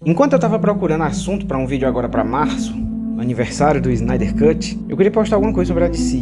Enquanto eu tava procurando assunto pra um vídeo agora pra março, aniversário do Snyder Cut, eu queria postar alguma coisa sobre a DC.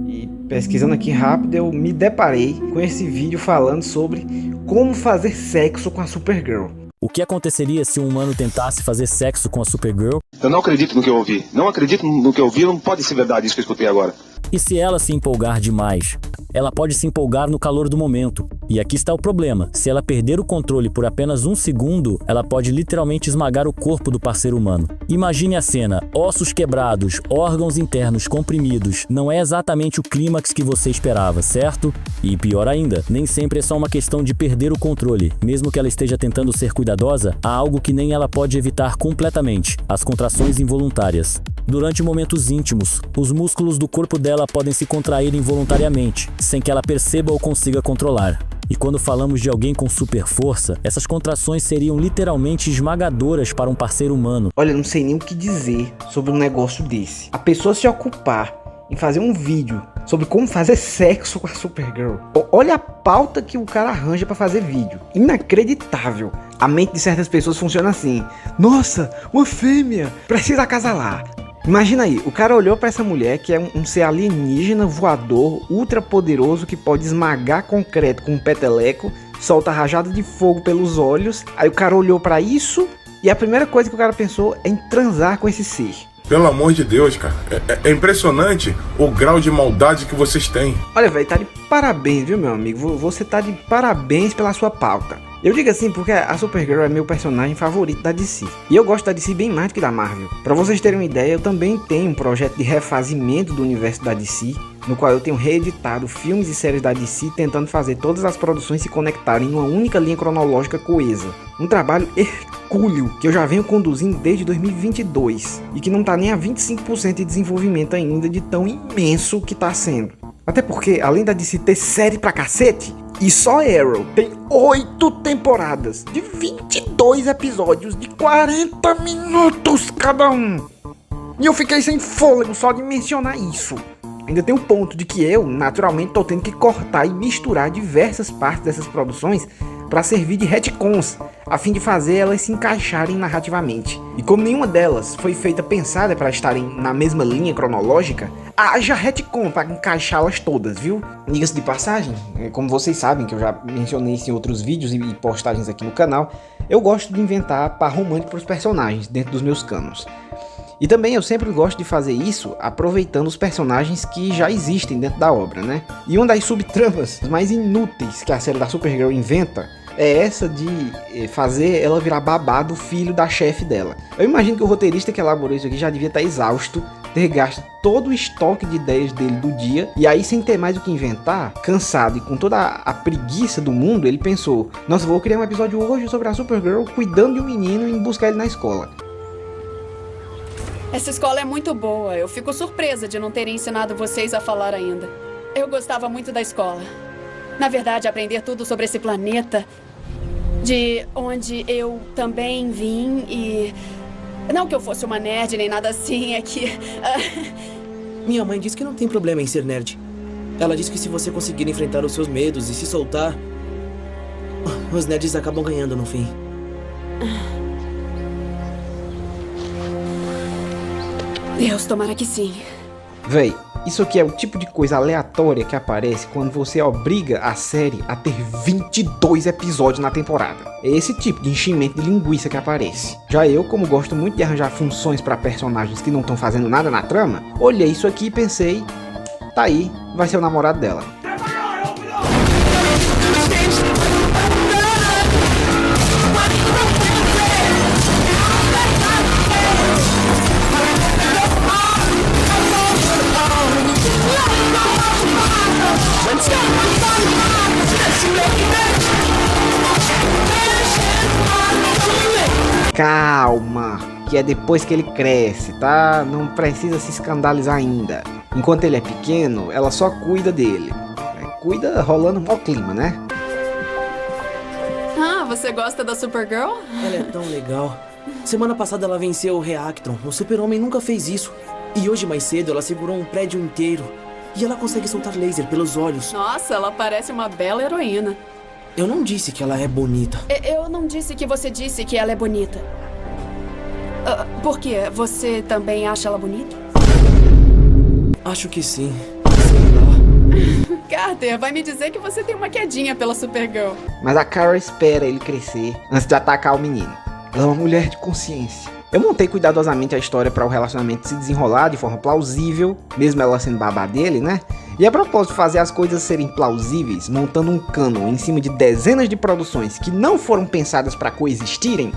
E pesquisando aqui rápido, eu me deparei com esse vídeo falando sobre como fazer sexo com a Supergirl. O que aconteceria se um humano tentasse fazer sexo com a Supergirl? Eu não acredito no que eu ouvi. Não acredito no que eu ouvi, não pode ser verdade isso que eu escutei agora. E se ela se empolgar demais? Ela pode se empolgar no calor do momento. E aqui está o problema. Se ela perder o controle por apenas um segundo, ela pode literalmente esmagar o corpo do parceiro humano. Imagine a cena. Ossos quebrados, órgãos internos comprimidos. Não é exatamente o clímax que você esperava, certo? E pior ainda, nem sempre é só uma questão de perder o controle. Mesmo que ela esteja tentando ser cuidadosa, há algo que nem ela pode evitar completamente: as contrações involuntárias. Durante momentos íntimos, os músculos do corpo dela podem se contrair involuntariamente, sem que ela perceba ou consiga controlar. E quando falamos de alguém com super força, essas contrações seriam literalmente esmagadoras para um parceiro humano. Olha, eu não sei nem o que dizer sobre um negócio desse. A pessoa se ocupar em fazer um vídeo sobre como fazer sexo com a Supergirl. Olha a pauta que o cara arranja pra fazer vídeo. Inacreditável. A mente de certas pessoas funciona assim: nossa, uma fêmea, precisa acasalar. Imagina aí, o cara olhou pra essa mulher que é um ser alienígena voador, ultra poderoso, que pode esmagar concreto com um peteleco, solta rajada de fogo pelos olhos. Aí o cara olhou pra isso e a primeira coisa que o cara pensou é em transar com esse ser. Pelo amor de Deus, cara. É impressionante o grau de maldade que vocês têm. Olha, velho, tá de parabéns, viu, meu amigo? Você tá de parabéns pela sua pauta. Eu digo assim porque a Supergirl é meu personagem favorito da DC. E eu gosto da DC bem mais do que da Marvel. Pra vocês terem uma ideia, eu também tenho um projeto de refazimento do universo da DC, no qual eu tenho reeditado filmes e séries da DC, tentando fazer todas as produções se conectarem em uma única linha cronológica coesa. Um trabalho hercúleo que eu já venho conduzindo desde 2022 e que não tá nem a 25% de desenvolvimento ainda, de tão imenso que tá sendo. Até porque, além da DC ter série pra cacete, e só Arrow tem 8 temporadas de 22 episódios de 40 minutos cada um. E eu fiquei sem fôlego só de mencionar isso. Ainda tem um ponto de que eu, naturalmente, tô tendo que cortar e misturar diversas partes dessas produções para servir de retcons, a fim de fazer elas se encaixarem narrativamente. E como nenhuma delas foi feita pensada para estarem na mesma linha cronológica, haja retcon para encaixá-las todas, viu? Diga-se de passagem, como vocês sabem, que eu já mencionei isso em outros vídeos e postagens aqui no canal, eu gosto de inventar par romântico para os personagens dentro dos meus canos. E também eu sempre gosto de fazer isso aproveitando os personagens que já existem dentro da obra, né? E uma das subtramas mais inúteis que a série da Supergirl inventa é essa de fazer ela virar babá do filho da chefe dela. Eu imagino que o roteirista que elaborou isso aqui já devia estar exausto, ter gasto todo o estoque de ideias dele do dia, e aí, sem ter mais o que inventar, cansado e com toda a preguiça do mundo, ele pensou: nossa, vou criar um episódio hoje sobre a Supergirl cuidando de um menino e indo buscar ele na escola. Essa escola é muito boa. Eu fico surpresa de não terem ensinado vocês a falar ainda. Eu gostava muito da escola. Na verdade, aprender tudo sobre esse planeta, de onde eu também vim, e... não que eu fosse uma nerd nem nada assim, é que... Minha mãe disse que não tem problema em ser nerd. Ela disse que se você conseguir enfrentar os seus medos e se soltar, os nerds acabam ganhando no fim. Deus, tomara que sim. Véi, isso aqui é o tipo de coisa aleatória que aparece quando você obriga a série a ter 22 episódios na temporada. É esse tipo de enchimento de linguiça que aparece. Já eu, como gosto muito de arranjar funções para personagens que não estão fazendo nada na trama, olhei isso aqui e pensei: tá aí, vai ser o namorado dela. Calma, que é depois que ele cresce, tá? Não precisa se escandalizar ainda. Enquanto ele é pequeno, ela só cuida dele. Cuida rolando um mau clima, né? Ah, você gosta da Supergirl? Ela é tão legal. Semana passada ela venceu o Reactron. O Super-Homem nunca fez isso. E hoje mais cedo ela segurou um prédio inteiro. E ela consegue soltar laser pelos olhos. Nossa, ela parece uma bela heroína. Eu não disse que ela é bonita. Eu não disse que você disse que ela é bonita. Por quê? Você também acha ela bonita? Acho que sim. Sei lá. Carter, vai me dizer que você tem uma quedinha pela Supergirl. Mas a Kara espera ele crescer antes de atacar o menino. Ela é uma mulher de consciência. Eu montei cuidadosamente a história para o relacionamento se desenrolar de forma plausível, mesmo ela sendo babá dele, né? E a propósito de fazer as coisas serem plausíveis, montando um canon em cima de dezenas de produções que não foram pensadas para coexistirem,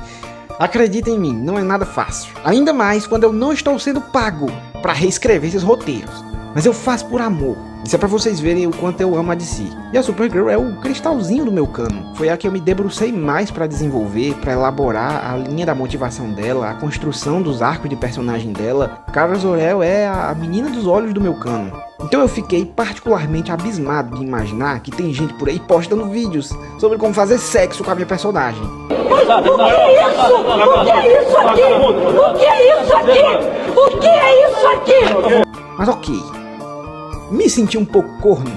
acredita em mim, não é nada fácil. Ainda mais quando eu não estou sendo pago para reescrever esses roteiros. Mas eu faço por amor. Isso é pra vocês verem o quanto eu amo a DC. E a Supergirl é o cristalzinho do meu cano. Foi a que eu me debrucei mais pra desenvolver, pra elaborar a linha da motivação dela, a construção dos arcos de personagem dela. Kara Zor-El é a menina dos olhos do meu cano. Então eu fiquei particularmente abismado de imaginar que tem gente por aí postando vídeos sobre como fazer sexo com a minha personagem. O que é isso aqui? O que é isso aqui? O que é isso aqui? Mas ok, me senti um pouco corno,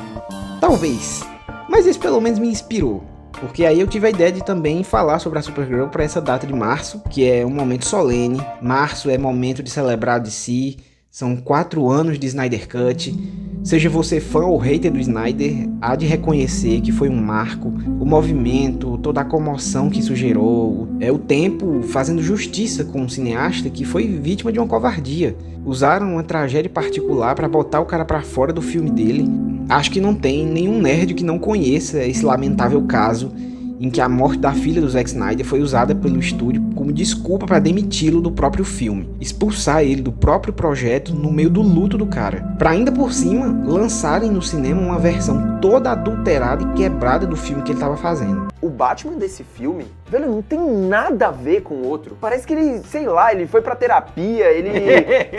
talvez, mas isso pelo menos me inspirou, porque aí eu tive a ideia de também falar sobre a Supergirl para essa data de março, que é um momento solene. Março é momento de celebrar a DC, são 4 anos de Snyder Cut. Seja você fã ou hater do Snyder, há de reconhecer que foi um marco, o movimento, toda a comoção que isso gerou, é o tempo fazendo justiça com um cineasta que foi vítima de uma covardia. Usaram uma tragédia particular para botar o cara para fora do filme dele. Acho que não tem nenhum nerd que não conheça esse lamentável caso em que a morte da filha do Zack Snyder foi usada pelo estúdio como desculpa para demiti-lo do próprio filme, expulsar ele do próprio projeto no meio do luto do cara, para ainda por cima lançarem no cinema uma versão toda adulterada e quebrada do filme que ele estava fazendo. O Batman desse filme, velho, não tem nada a ver com o outro. Parece que ele, sei lá, ele foi pra terapia, ele,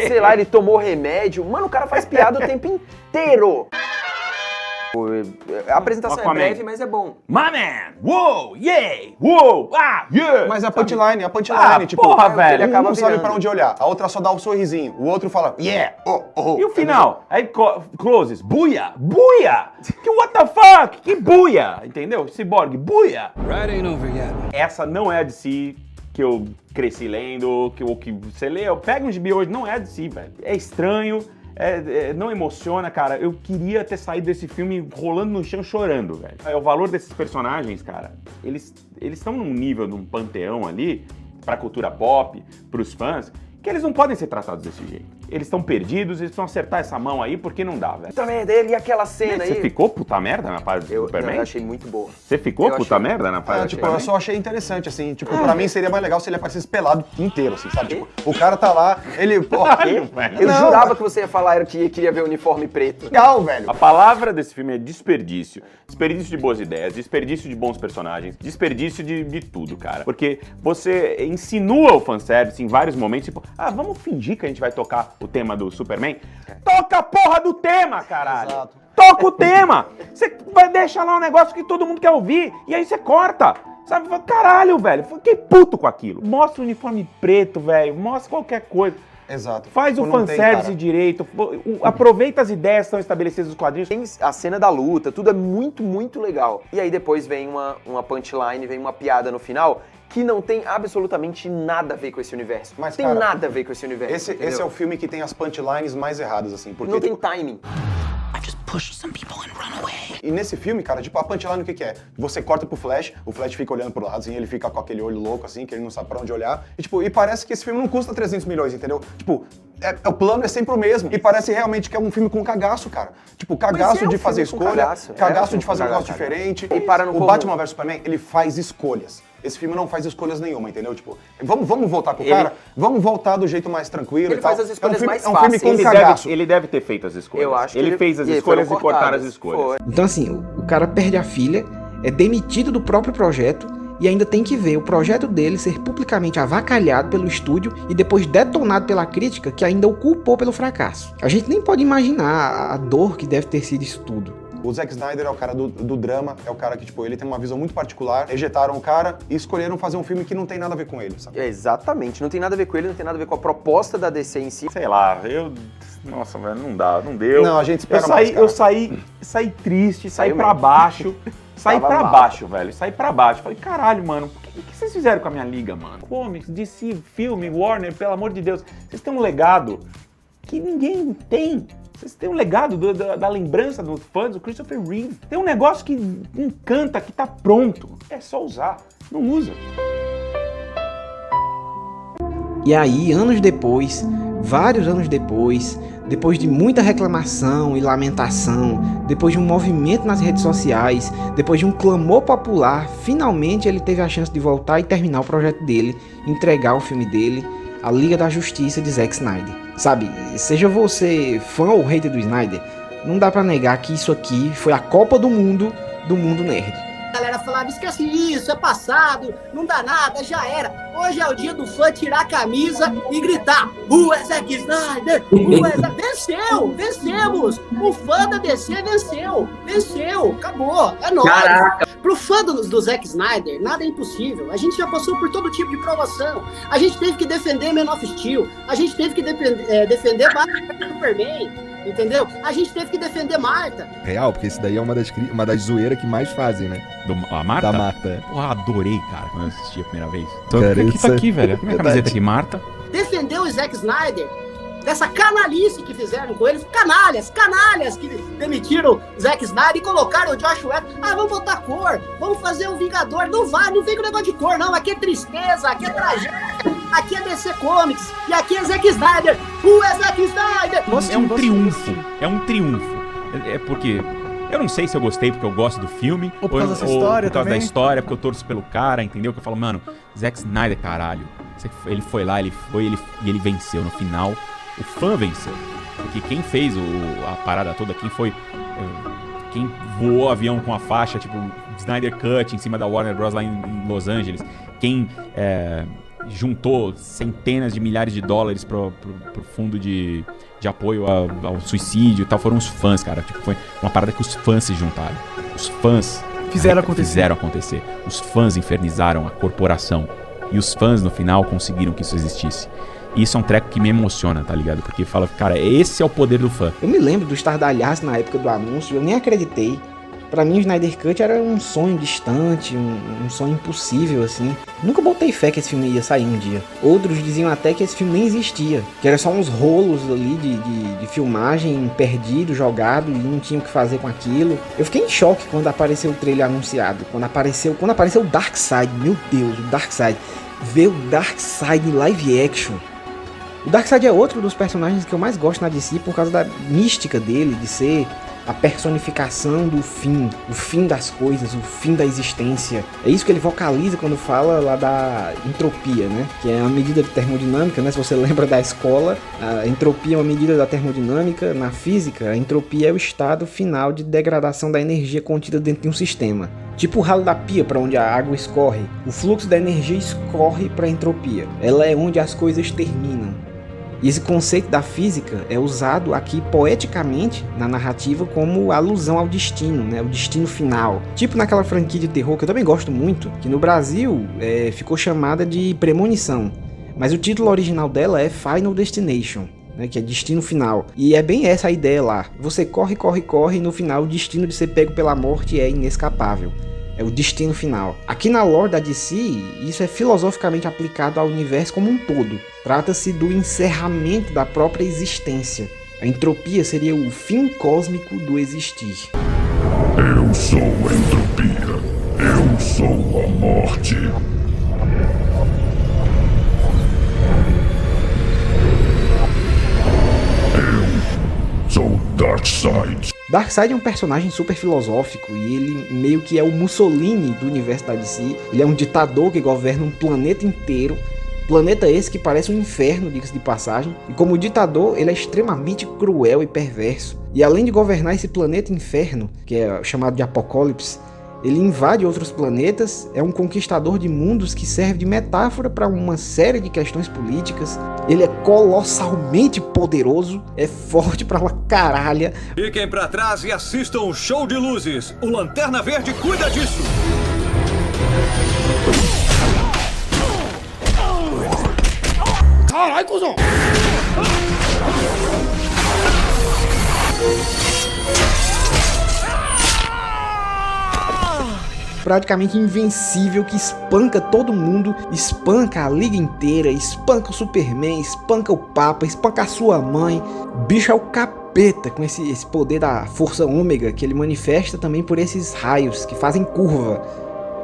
sei lá, ele tomou remédio. Mano, o cara faz piada o tempo inteiro. A apresentação é breve, mas é bom. My man! Uou! Yeah! Uou! Ah! Yeah! Mas a punchline, tipo, porra, velho. Ele acaba não sabe virando. pra onde olhar. A outra só dá um sorrisinho. O outro fala, yeah! Oh, oh. E o final? Aí closes. Buia! Buia! Que what the fuck? Que buia! Entendeu? Cyborg, buia! Right ain't over yet. Essa não é a DC que eu cresci lendo, que você lê. Pega um gibi hoje, não é a DC, velho. É estranho. Não emociona, cara. Eu queria ter saído desse filme rolando no chão chorando, velho. O valor desses personagens, cara, eles estão num nível, num panteão ali, pra cultura pop, pros fãs, que eles não podem ser tratados desse jeito. Eles estão perdidos, eles precisam acertar essa mão aí, porque não dá, velho. Puta merda, ele e aquela cena aí. Você ficou puta merda na parte do Superman? Eu achei muito boa. Você ficou puta merda na parte do Tipo, Superman? eu só achei interessante, assim, tipo, pra mim seria mais legal se ele aparecesse pelado inteiro, assim, sabe? Tipo, o cara tá lá, ele, porra, Eu jurava que você ia falar que queria ver o uniforme preto. legal, velho. A palavra desse filme é desperdício. Desperdício de boas ideias, desperdício de bons personagens, desperdício de tudo, cara. Porque você insinua o fanservice em vários momentos, tipo, vamos fingir que a gente vai tocar o tema do Superman. Toca a porra do tema, caralho! Exato. Toca o tema! Você vai deixar lá um negócio que todo mundo quer ouvir, e aí você corta. Sabe? Caralho, velho, fiquei puto com aquilo. Mostra o uniforme preto, velho, mostra qualquer coisa. Exato. Faz o Tipo, não tem, fanservice cara. direito, aproveita as ideias que estão estabelecidas nos quadrinhos. Tem a cena da luta, tudo é muito, muito legal. E aí depois vem uma punchline, vem uma piada no final, que não tem absolutamente nada a ver com esse universo. Mas, tem cara, nada a ver com esse universo. Esse é o filme que tem as punchlines mais erradas, assim. Porque, Não tem tipo, timing. E nesse filme, cara, tipo, a punchline o que é? Você corta pro Flash, o Flash fica olhando pro lado, assim, ele fica com aquele olho louco, assim, que ele não sabe pra onde olhar. E, tipo, parece que esse filme não custa 300 milhões, entendeu? Tipo, o plano é sempre o mesmo. E parece realmente que é um filme com cagaço, cara. Tipo, cagaço de fazer escolha, cagaço de fazer um negócio diferente. E para no o comum. Batman vs Superman, ele faz escolhas. Esse filme não faz escolhas nenhuma, entendeu? Tipo, vamos voltar pro cara? Vamos voltar do jeito mais tranquilo Ele e tal. faz as escolhas mais É um filme fáceis. com cagaço. Ele deve ter feito as escolhas. Eu acho que ele fez as e escolhas e foram cortaram as cortadas. escolhas. Então assim, o cara perde a filha, é demitido do próprio projeto e ainda tem que ver o projeto dele ser publicamente avacalhado pelo estúdio e depois detonado pela crítica que ainda o culpou pelo fracasso. A gente nem pode imaginar a dor que deve ter sido isso tudo. O Zack Snyder é o cara do drama, é o cara que, tipo, ele tem uma visão muito particular, ejetaram o cara e escolheram fazer um filme que não tem nada a ver com ele, sabe? Exatamente, não tem nada a ver com ele, não tem nada a ver com a proposta da DC em si. Sei lá, nossa, velho, não dá, não deu. Não, a gente espera mais, cara. Eu saí triste, saí Saiu pra mesmo. baixo. Saí Tava pra mal. baixo, velho. Saí pra baixo. Falei, caralho, mano, por que O que vocês fizeram com a minha liga, mano? Comics, DC, filme, Warner, pelo amor de Deus. Vocês têm um legado que ninguém tem. Vocês têm um legado da lembrança dos fãs do Christopher Reeve. Tem um negócio que encanta, que tá pronto. É só usar. Não usa. E aí, anos depois, vários anos depois de muita reclamação e lamentação, depois de um movimento nas redes sociais, depois de um clamor popular, finalmente ele teve a chance de voltar e terminar o projeto dele, entregar o filme dele, A Liga da Justiça de Zack Snyder. Sabe, seja você fã ou hater do Snyder, não dá pra negar que isso aqui foi a Copa do Mundo nerd. A galera falava, esquece isso, é passado, não dá nada, já era. Hoje é o dia do fã tirar a camisa e gritar, é Zack Snyder, vencemos, o fã da DC venceu, acabou, é nóis. Caraca. Pro fã do Zack Snyder, nada é impossível, a gente já passou por todo tipo de provação, a gente teve que defender Man of Steel, a gente teve que defender Batman e Superman, entendeu? A gente teve que defender Marta. Real, porque isso daí é uma das zoeiras que mais fazem, né? A Marta? Da Marta. Porra, adorei, cara, quando eu assisti a primeira vez. Cara, aqui tá aqui, velho. Minha camiseta aqui, Marta. Defendeu o Zack Snyder dessa canalice que fizeram com eles. Canalhas que demitiram o Zack Snyder e colocaram o Josh Whedon. Vamos botar cor, vamos fazer um Vingador. Não vem com negócio de cor, não. Aqui é tristeza, aqui é tragédia. Aqui é DC Comics e aqui é Zack Snyder. É Zack Snyder. É um triunfo. É porque eu não sei se eu gostei porque eu gosto do filme ou por causa dessa história, por causa da história, porque eu torço pelo cara, entendeu? Que eu falo, mano, Zack Snyder, caralho. Ele foi lá, ele venceu no final. O fã venceu. Porque quem fez a parada toda, quem voou o avião com a faixa, tipo, Snyder Cut em cima da Warner Bros. Lá em Los Angeles, quem juntou centenas de milhares de dólares pro fundo de apoio ao suicídio e tal, foram os fãs, cara. Tipo, foi uma parada que os fãs se juntaram. Os fãs fizeram acontecer. Os fãs infernizaram a corporação. E os fãs, no final, conseguiram que isso existisse. E isso é um treco que me emociona, tá ligado? Porque fala, cara, esse é o poder do fã. Eu me lembro do estardalhaço na época do anúncio, eu nem acreditei. Pra mim, o Snyder Cut era um sonho distante, um sonho impossível, assim. Nunca botei fé que esse filme ia sair um dia. Outros diziam até que esse filme nem existia, que era só uns rolos ali de filmagem perdido, jogado, e não tinha o que fazer com aquilo. Eu fiquei em choque quando apareceu o trailer anunciado. Quando apareceu o Darkseid, meu Deus, o Darkseid. Ver o Darkseid em live action. O Darkseid é outro dos personagens que eu mais gosto na DC por causa da mística dele, de ser a personificação do fim, o fim das coisas, o fim da existência. É isso que ele vocaliza quando fala lá da entropia, né? Que é uma medida de termodinâmica, né? Se você lembra da escola, a entropia é uma medida da termodinâmica. Na física, a entropia é o estado final de degradação da energia contida dentro de um sistema. Tipo o ralo da pia para onde a água escorre. O fluxo da energia escorre para a entropia. Ela é onde as coisas terminam. E esse conceito da física é usado aqui poeticamente na narrativa como alusão ao destino, né? O destino final. Tipo naquela franquia de terror que eu também gosto muito, que no Brasil ficou chamada de Premonição. Mas o título original dela é Final Destination, né? Que é destino final. E é bem essa a ideia lá. Você corre e no final o destino de ser pego pela morte é inescapável. É o destino final. Aqui na lore da DC, isso é filosoficamente aplicado ao universo como um todo. Trata-se do encerramento da própria existência. A entropia seria o fim cósmico do existir. Eu sou a entropia. Eu sou a morte. Eu sou Darkseid. Darkseid é um personagem super filosófico e ele meio que é o Mussolini do universo da DC. Ele é um ditador que governa um planeta inteiro. Planeta esse que parece um inferno, diga-se de passagem. E como ditador, ele é extremamente cruel e perverso. E além de governar esse planeta inferno, que é chamado de Apocalipse, ele invade outros planetas, é um conquistador de mundos que serve de metáfora para uma série de questões políticas. Ele é colossalmente poderoso, é forte pra uma caralha. Fiquem pra trás e assistam o show de luzes. O Lanterna Verde cuida disso. Caralho, cuzão! praticamente invencível que espanca todo mundo, espanca a liga inteira, espanca o Superman, espanca o Papa, espanca a sua mãe. O bicho é o capeta com esse poder da força ômega que ele manifesta também por esses raios que fazem curva.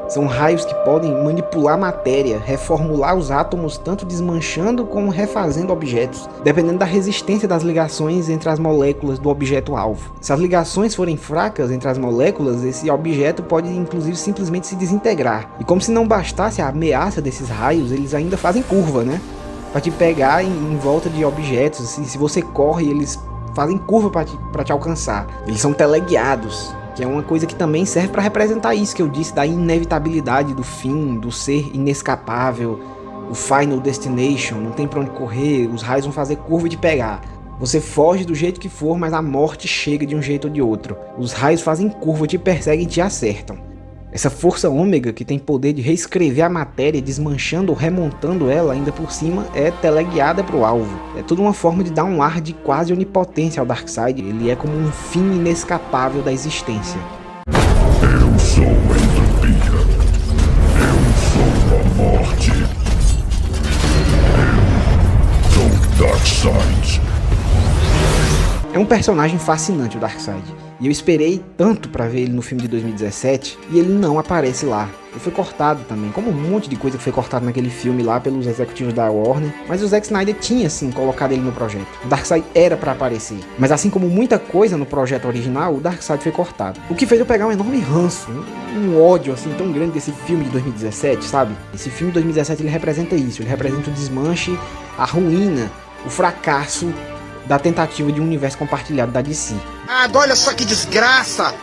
São raios que podem manipular a matéria, reformular os átomos, tanto desmanchando como refazendo objetos, dependendo da resistência das ligações entre as moléculas do objeto-alvo. Se as ligações forem fracas entre as moléculas, esse objeto pode inclusive simplesmente se desintegrar. E como se não bastasse a ameaça desses raios, eles ainda fazem curva, né? Para te pegar em volta de objetos. Se você corre, eles fazem curva para te alcançar. Eles são teleguiados, que é uma coisa que também serve para representar isso que eu disse, da inevitabilidade do fim, do ser inescapável, o Final Destination, não tem pra onde correr, os raios vão fazer curva e te pegar. Você foge do jeito que for, mas a morte chega de um jeito ou de outro. Os raios fazem curva, te perseguem e te acertam. Essa força ômega, que tem poder de reescrever a matéria, desmanchando ou remontando ela ainda por cima, é teleguiada para o alvo. É tudo uma forma de dar um ar de quase onipotência ao Darkseid. Ele é como um fim inescapável da existência. Eu sou a entropia. Eu sou a morte. Eu sou Darkseid. É um personagem fascinante, o Darkseid. E eu esperei tanto pra ver ele no filme de 2017 e ele não aparece lá. Ele foi cortado também, como um monte de coisa que foi cortado naquele filme lá pelos executivos da Warner. Mas o Zack Snyder tinha sim colocado ele no projeto. O Darkseid era pra aparecer. Mas assim como muita coisa no projeto original, o Darkseid foi cortado. O que fez eu pegar um enorme ranço, um ódio assim tão grande desse filme de 2017, sabe? Esse filme de 2017 ele representa isso, ele representa o desmanche, a ruína, o fracasso da tentativa de um universo compartilhado da DC. Olha só que desgraça!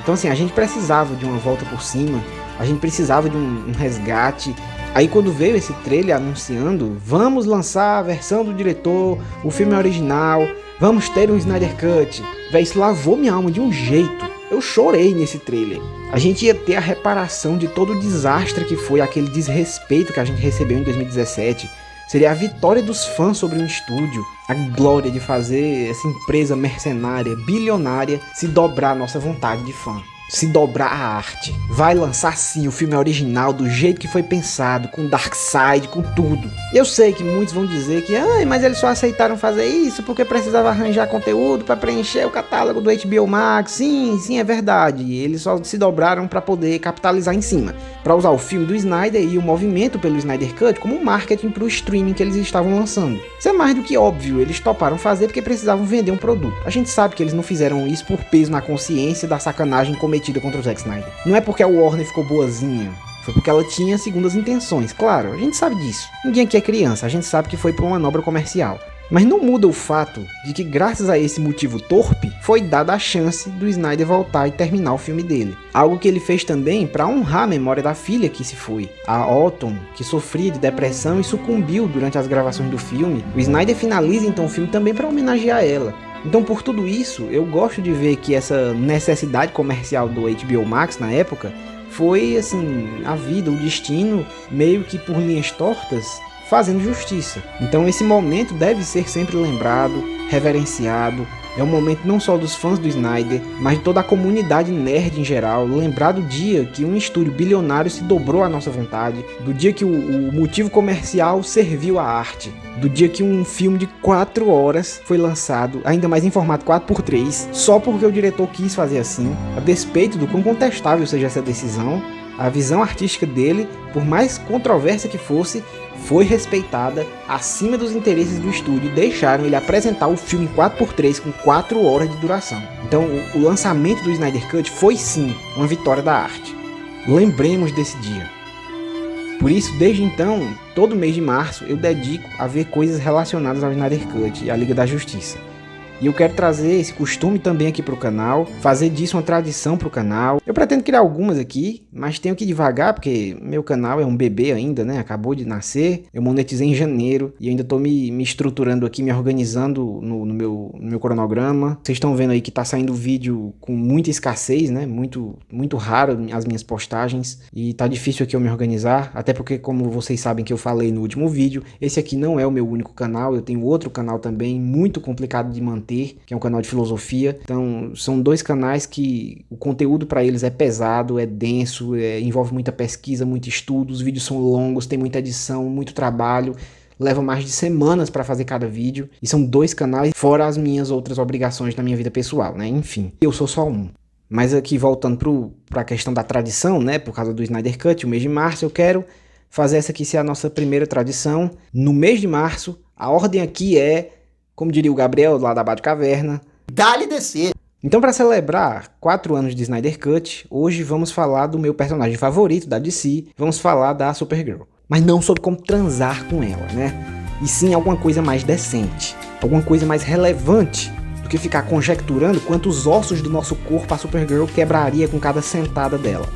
Então assim, a gente precisava de uma volta por cima, a gente precisava de um resgate. Aí quando veio esse trailer anunciando, vamos lançar a versão do diretor, o filme original, vamos ter um Snyder Cut, véi, isso lavou minha alma de um jeito. Eu chorei nesse trailer. A gente ia ter a reparação de todo o desastre que foi aquele desrespeito que a gente recebeu em 2017. Seria a vitória dos fãs sobre um estúdio, a glória de fazer essa empresa mercenária, bilionária, se dobrar à nossa vontade de fã. Se dobrar à arte. Vai lançar sim o filme original do jeito que foi pensado, com Darkseid, com tudo. Eu sei que muitos vão dizer que mas eles só aceitaram fazer isso porque precisava arranjar conteúdo para preencher o catálogo do HBO Max. Sim, é verdade. Eles só se dobraram para poder capitalizar em cima, para usar o filme do Snyder e o movimento pelo Snyder Cut como marketing para o streaming que eles estavam lançando. Isso é mais do que óbvio, eles toparam fazer porque precisavam vender um produto. A gente sabe que eles não fizeram isso por peso na consciência da sacanagem cometida contra o Zack Snyder. Não é porque a Warner ficou boazinha, foi porque ela tinha segundas intenções. Claro, a gente sabe disso. Ninguém aqui é criança, a gente sabe que foi por uma manobra comercial. Mas não muda o fato de que graças a esse motivo torpe, foi dada a chance do Snyder voltar e terminar o filme dele. Algo que ele fez também para honrar a memória da filha que se foi, a Autumn, que sofria de depressão e sucumbiu durante as gravações do filme. O Snyder finaliza então o filme também para homenagear ela. Então por tudo isso, eu gosto de ver que essa necessidade comercial do HBO Max na época foi assim, a vida, o destino, meio que por linhas tortas, fazendo justiça. Então esse momento deve ser sempre lembrado, reverenciado. É um momento não só dos fãs do Snyder, mas de toda a comunidade nerd em geral, lembrar do dia que um estúdio bilionário se dobrou à nossa vontade, do dia que o motivo comercial serviu à arte, do dia que um filme de 4 horas foi lançado, ainda mais em formato 4x3, só porque o diretor quis fazer assim, a despeito do quão contestável seja essa decisão. A visão artística dele, por mais controversa que fosse, foi respeitada acima dos interesses do estúdio e deixaram ele apresentar o filme 4x3 com 4 horas de duração. Então o lançamento do Snyder Cut foi sim uma vitória da arte. Lembremos desse dia. Por isso, desde então, todo mês de março eu dedico a ver coisas relacionadas ao Snyder Cut e à Liga da Justiça. E eu quero trazer esse costume também aqui pro canal, fazer disso uma tradição pro canal. Eu pretendo criar algumas aqui, mas tenho que ir devagar, porque meu canal é um bebê ainda, né? Acabou de nascer, eu monetizei em janeiro, e ainda tô me estruturando aqui, me organizando no meu cronograma. Vocês estão vendo aí que tá saindo vídeo com muita escassez, né? Muito raro as minhas postagens, e tá difícil aqui eu me organizar, até porque, como vocês sabem que eu falei no último vídeo, esse aqui não é o meu único canal, eu tenho outro canal também, muito complicado de manter, Manter, que é um canal de filosofia. Então, são 2 canais que o conteúdo para eles é pesado, é denso, envolve muita pesquisa, muito estudo, os vídeos são longos, tem muita edição, muito trabalho. Leva mais de semanas para fazer cada vídeo. E são 2 canais, fora as minhas outras obrigações na minha vida pessoal, né? Enfim, eu sou só um. Mas aqui, voltando para a questão da tradição, né? Por causa do Snyder Cut, o mês de março, eu quero fazer essa aqui ser a nossa primeira tradição. No mês de março, a ordem aqui é, como diria o Gabriel, lá da Batcaverna, dá-lhe descer. Então, para celebrar 4 anos de Snyder Cut, hoje vamos falar do meu personagem favorito da DC, vamos falar da Supergirl. Mas não sobre como transar com ela, né? E sim alguma coisa mais decente, alguma coisa mais relevante do que ficar conjecturando quantos ossos do nosso corpo a Supergirl quebraria com cada sentada dela.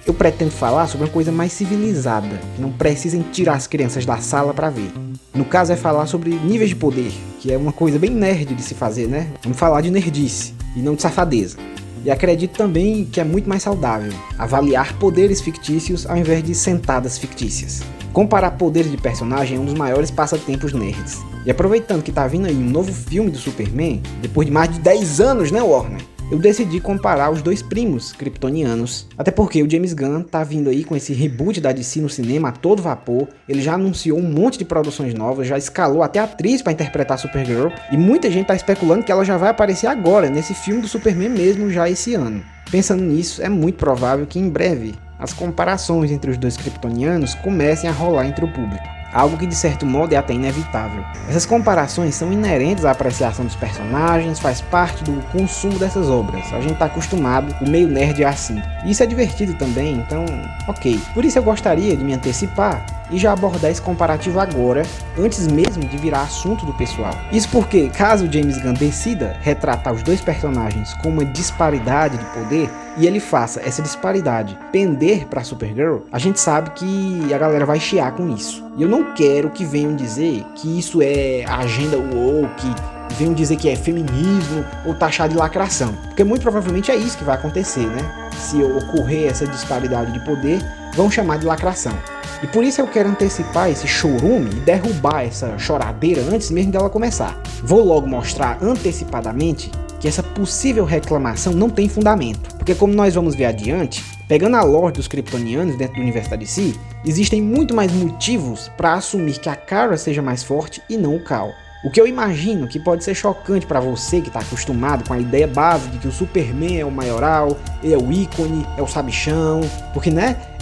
Eu pretendo falar sobre uma coisa mais civilizada, que não precisem tirar as crianças da sala para ver. No caso é falar sobre níveis de poder, que é uma coisa bem nerd de se fazer, né? Vamos falar de nerdice e não de safadeza. E acredito também que é muito mais saudável avaliar poderes fictícios ao invés de sentadas fictícias. Comparar poderes de personagem é um dos maiores passatempos nerds. E aproveitando que tá vindo aí um novo filme do Superman, depois de mais de 10 anos, né, Warner? Eu decidi comparar os 2 primos kryptonianos, até porque o James Gunn tá vindo aí com esse reboot da DC no cinema a todo vapor, ele já anunciou um monte de produções novas, já escalou até atriz para interpretar a Supergirl, e muita gente tá especulando que ela já vai aparecer agora, nesse filme do Superman mesmo, já esse ano. Pensando nisso, é muito provável que em breve as comparações entre os 2 kryptonianos comecem a rolar entre o público. Algo que de certo modo é até inevitável. Essas comparações são inerentes à apreciação dos personagens, faz parte do consumo dessas obras. A gente tá acostumado, o meio nerd é assim. E isso é divertido também, então, ok. Por isso eu gostaria de me antecipar e já abordar esse comparativo agora, antes mesmo de virar assunto do pessoal. Isso porque, caso o James Gunn decida retratar os 2 personagens com uma disparidade de poder, e ele faça essa disparidade pender pra Supergirl, a gente sabe que a galera vai chiar com isso. E eu não quero que venham dizer que isso é agenda woke, venham dizer que é feminismo ou taxar de lacração. Porque muito provavelmente é isso que vai acontecer, né? Se ocorrer essa disparidade de poder, vão chamar de lacração. E por isso eu quero antecipar esse chorume e derrubar essa choradeira antes mesmo dela começar. Vou logo mostrar antecipadamente que essa possível reclamação não tem fundamento. Porque como nós vamos ver adiante, pegando a lore dos kryptonianos dentro do universo da DC, existem muito mais motivos para assumir que a Kara seja mais forte e não o Kal. O que eu imagino que pode ser chocante para você que está acostumado com a ideia base de que o Superman é o maioral, ele é o ícone, é o sabichão, porque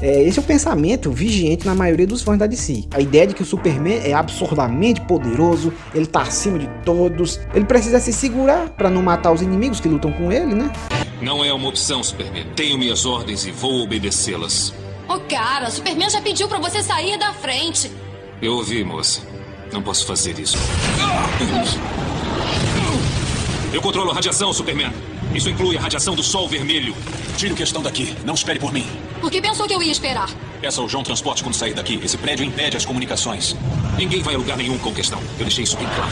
esse é o pensamento vigente na maioria dos fãs da DC. A ideia de que o Superman é absurdamente poderoso, ele tá acima de todos, ele precisa se segurar para não matar os inimigos que lutam com ele, né? Não é uma opção, Superman. Tenho minhas ordens e vou obedecê-las. Ô cara, Superman já pediu pra você sair da frente. Eu ouvi, moça. Não posso fazer isso. Eu controlo a radiação, Superman. Isso inclui a radiação do Sol Vermelho. Tire o questão daqui. Não espere por mim. Por que pensou que eu ia esperar? Peça ao João transporte quando sair daqui. Esse prédio impede as comunicações. Ninguém vai a lugar nenhum com questão. Eu deixei isso bem claro.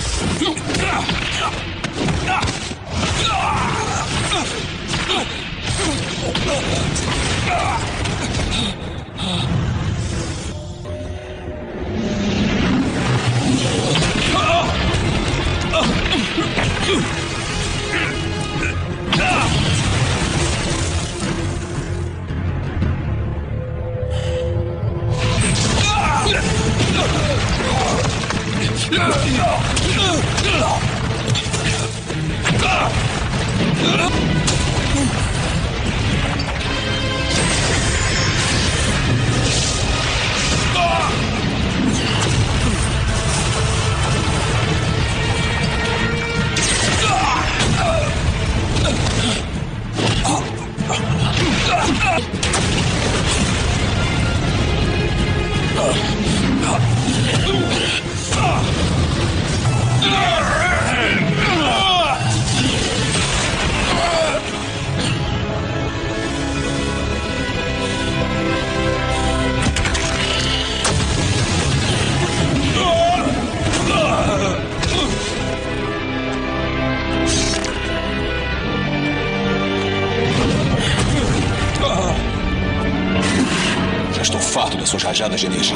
Já estou farto das suas rajadas de energia.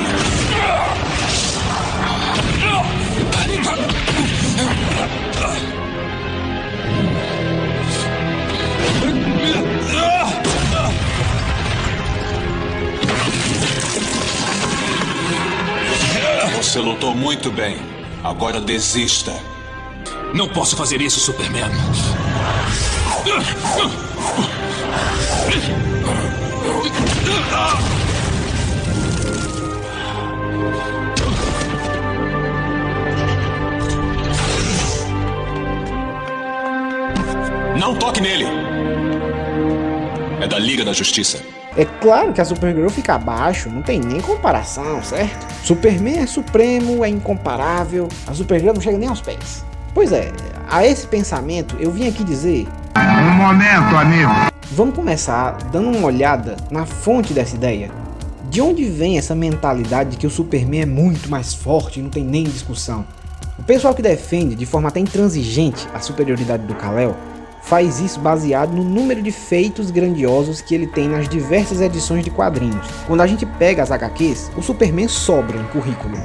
Muito bem. Agora desista. Não posso fazer isso, Superman. Não toque nele. É da Liga da Justiça. É claro que a Supergirl fica abaixo, não tem nem comparação, certo? Superman é supremo, é incomparável, a Supergirl não chega nem aos pés. Pois é, a esse pensamento eu vim aqui dizer... Um momento, amigo. Vamos começar dando uma olhada na fonte dessa ideia. De onde vem essa mentalidade de que o Superman é muito mais forte e não tem nem discussão? O pessoal que defende de forma até intransigente a superioridade do Kal-El faz isso baseado no número de feitos grandiosos que ele tem nas diversas edições de quadrinhos. Quando a gente pega as HQs, o Superman sobra em currículo,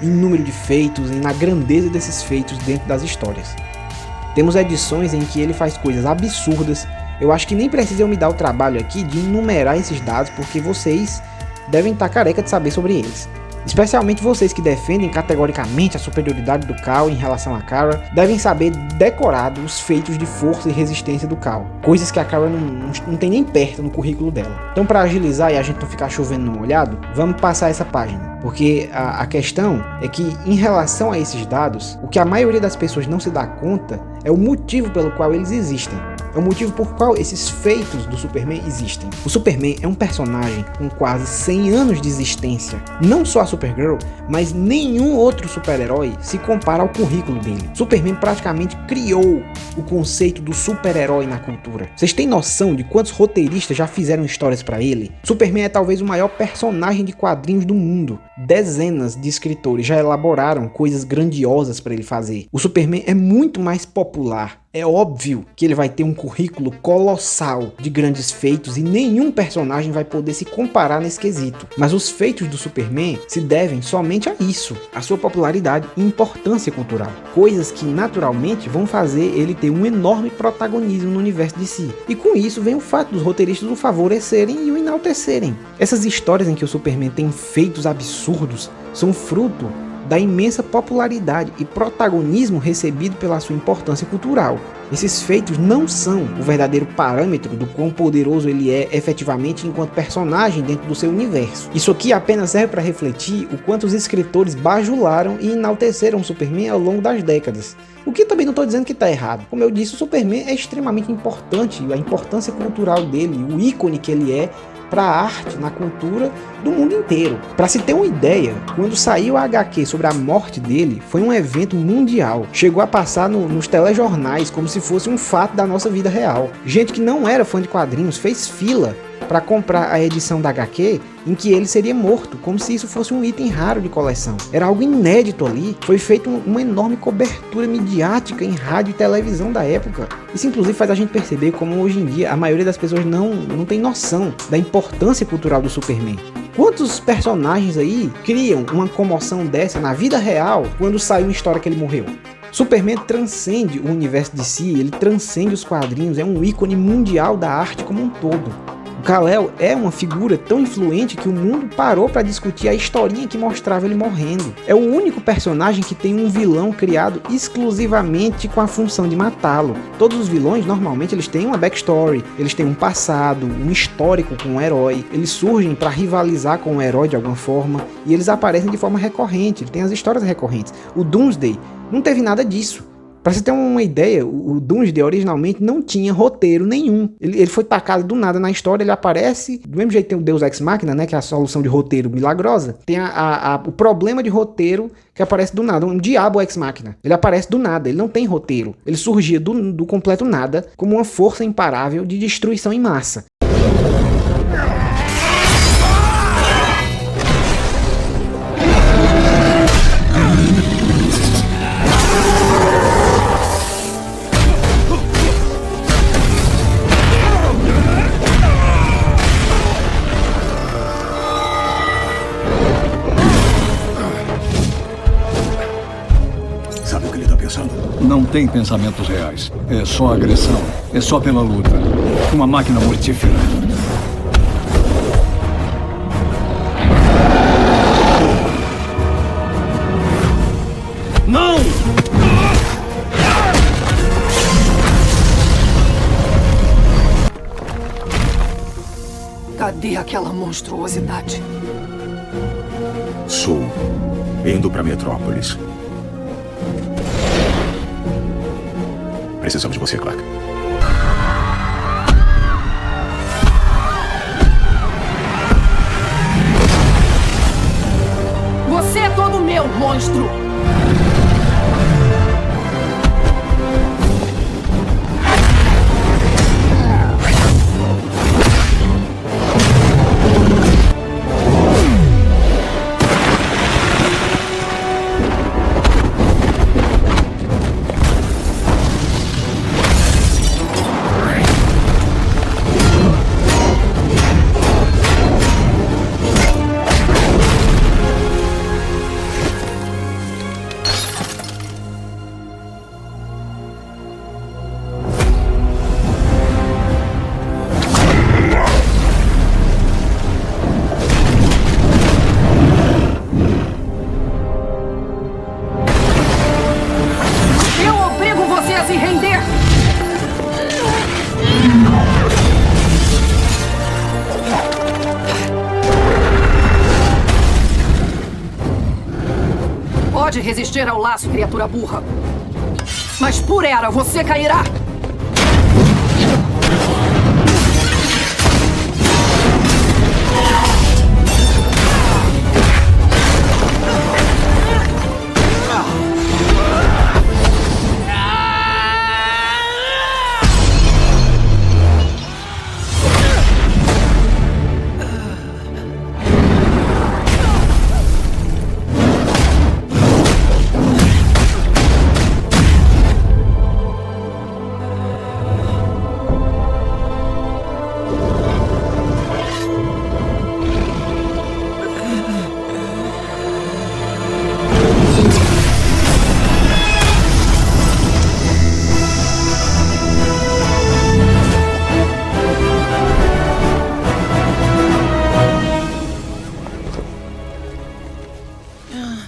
em número de feitos e na grandeza desses feitos dentro das histórias. Temos edições em que ele faz coisas absurdas. Eu acho que nem precisa eu me dar o trabalho aqui de enumerar esses dados, porque vocês devem estar careca de saber sobre eles. Especialmente vocês que defendem categoricamente a superioridade do Kal em relação a Kara, devem saber decorado os feitos de força e resistência do Kal, coisas que a Kara não tem nem perto no currículo dela. Então, para agilizar e a gente não ficar chovendo no molhado, vamos passar essa página, porque a questão é que, em relação a esses dados, o que a maioria das pessoas não se dá conta é o motivo pelo qual eles existem. É o motivo por qual esses feitos do Superman existem. O Superman é um personagem com quase 100 anos de existência. Não só a Supergirl, mas nenhum outro super-herói se compara ao currículo dele. Superman praticamente criou o conceito do super-herói na cultura. Vocês têm noção de quantos roteiristas já fizeram histórias para ele? Superman é talvez o maior personagem de quadrinhos do mundo. Dezenas de escritores já elaboraram coisas grandiosas para ele fazer. O Superman é muito mais popular. É óbvio que ele vai ter um currículo colossal de grandes feitos e nenhum personagem vai poder se comparar nesse quesito. Mas os feitos do Superman se devem somente a isso, a sua popularidade e importância cultural. Coisas que naturalmente vão fazer ele ter um enorme protagonismo no universo de si. E com isso vem o fato dos roteiristas o favorecerem e o enaltecerem. Essas histórias em que o Superman tem feitos absurdos são fruto da imensa popularidade e protagonismo recebido pela sua importância cultural. Esses feitos não são o verdadeiro parâmetro do quão poderoso ele é efetivamente enquanto personagem dentro do seu universo. Isso aqui apenas serve para refletir o quanto os escritores bajularam e enalteceram o Superman ao longo das décadas. O que também não estou dizendo que está errado. Como eu disse, o Superman é extremamente importante, a importância cultural dele, o ícone que ele é para a arte, na cultura do mundo inteiro. Para se ter uma ideia, quando saiu a HQ sobre a morte dele, foi um evento mundial. Chegou a passar nos telejornais como se fosse um fato da nossa vida real. Gente que não era fã de quadrinhos fez fila para comprar a edição da HQ em que ele seria morto, como se isso fosse um item raro de coleção. Era algo inédito ali. Foi feita uma enorme cobertura midiática em rádio e televisão da época. Isso inclusive faz a gente perceber como hoje em dia a maioria das pessoas não tem noção da importância cultural do Superman. Quantos personagens aí criam uma comoção dessa na vida real quando saiu uma história que ele morreu? Superman transcende o universo de si, ele transcende os quadrinhos, é um ícone mundial da arte como um todo. O Kal-El é uma figura tão influente que o mundo parou para discutir a historinha que mostrava ele morrendo. É o único personagem que tem um vilão criado exclusivamente com a função de matá-lo. Todos os vilões, normalmente, eles têm uma backstory, eles têm um passado, um histórico com o herói, eles surgem para rivalizar com o herói de alguma forma e eles aparecem de forma recorrente, ele tem as histórias recorrentes. O Doomsday não teve nada disso. Pra você ter uma ideia, o Doomsday originalmente não tinha roteiro nenhum. Ele foi tacado do nada na história, ele aparece, do mesmo jeito que tem o Deus Ex Machina, né, que é a solução de roteiro milagrosa, tem o problema de roteiro que aparece do nada, um diabo Ex Machina. Ele aparece do nada, ele não tem roteiro. Ele surgia do completo nada, como uma força imparável de destruição em massa. Não tem pensamentos reais. É só agressão. É só pela luta. Uma máquina mortífera. Não! Cadê aquela monstruosidade? Sul, indo para Metrópolis. Precisamos de você, Clark. Você é todo meu, monstro! Pode resistir ao laço, criatura burra. Mas por era, você cairá!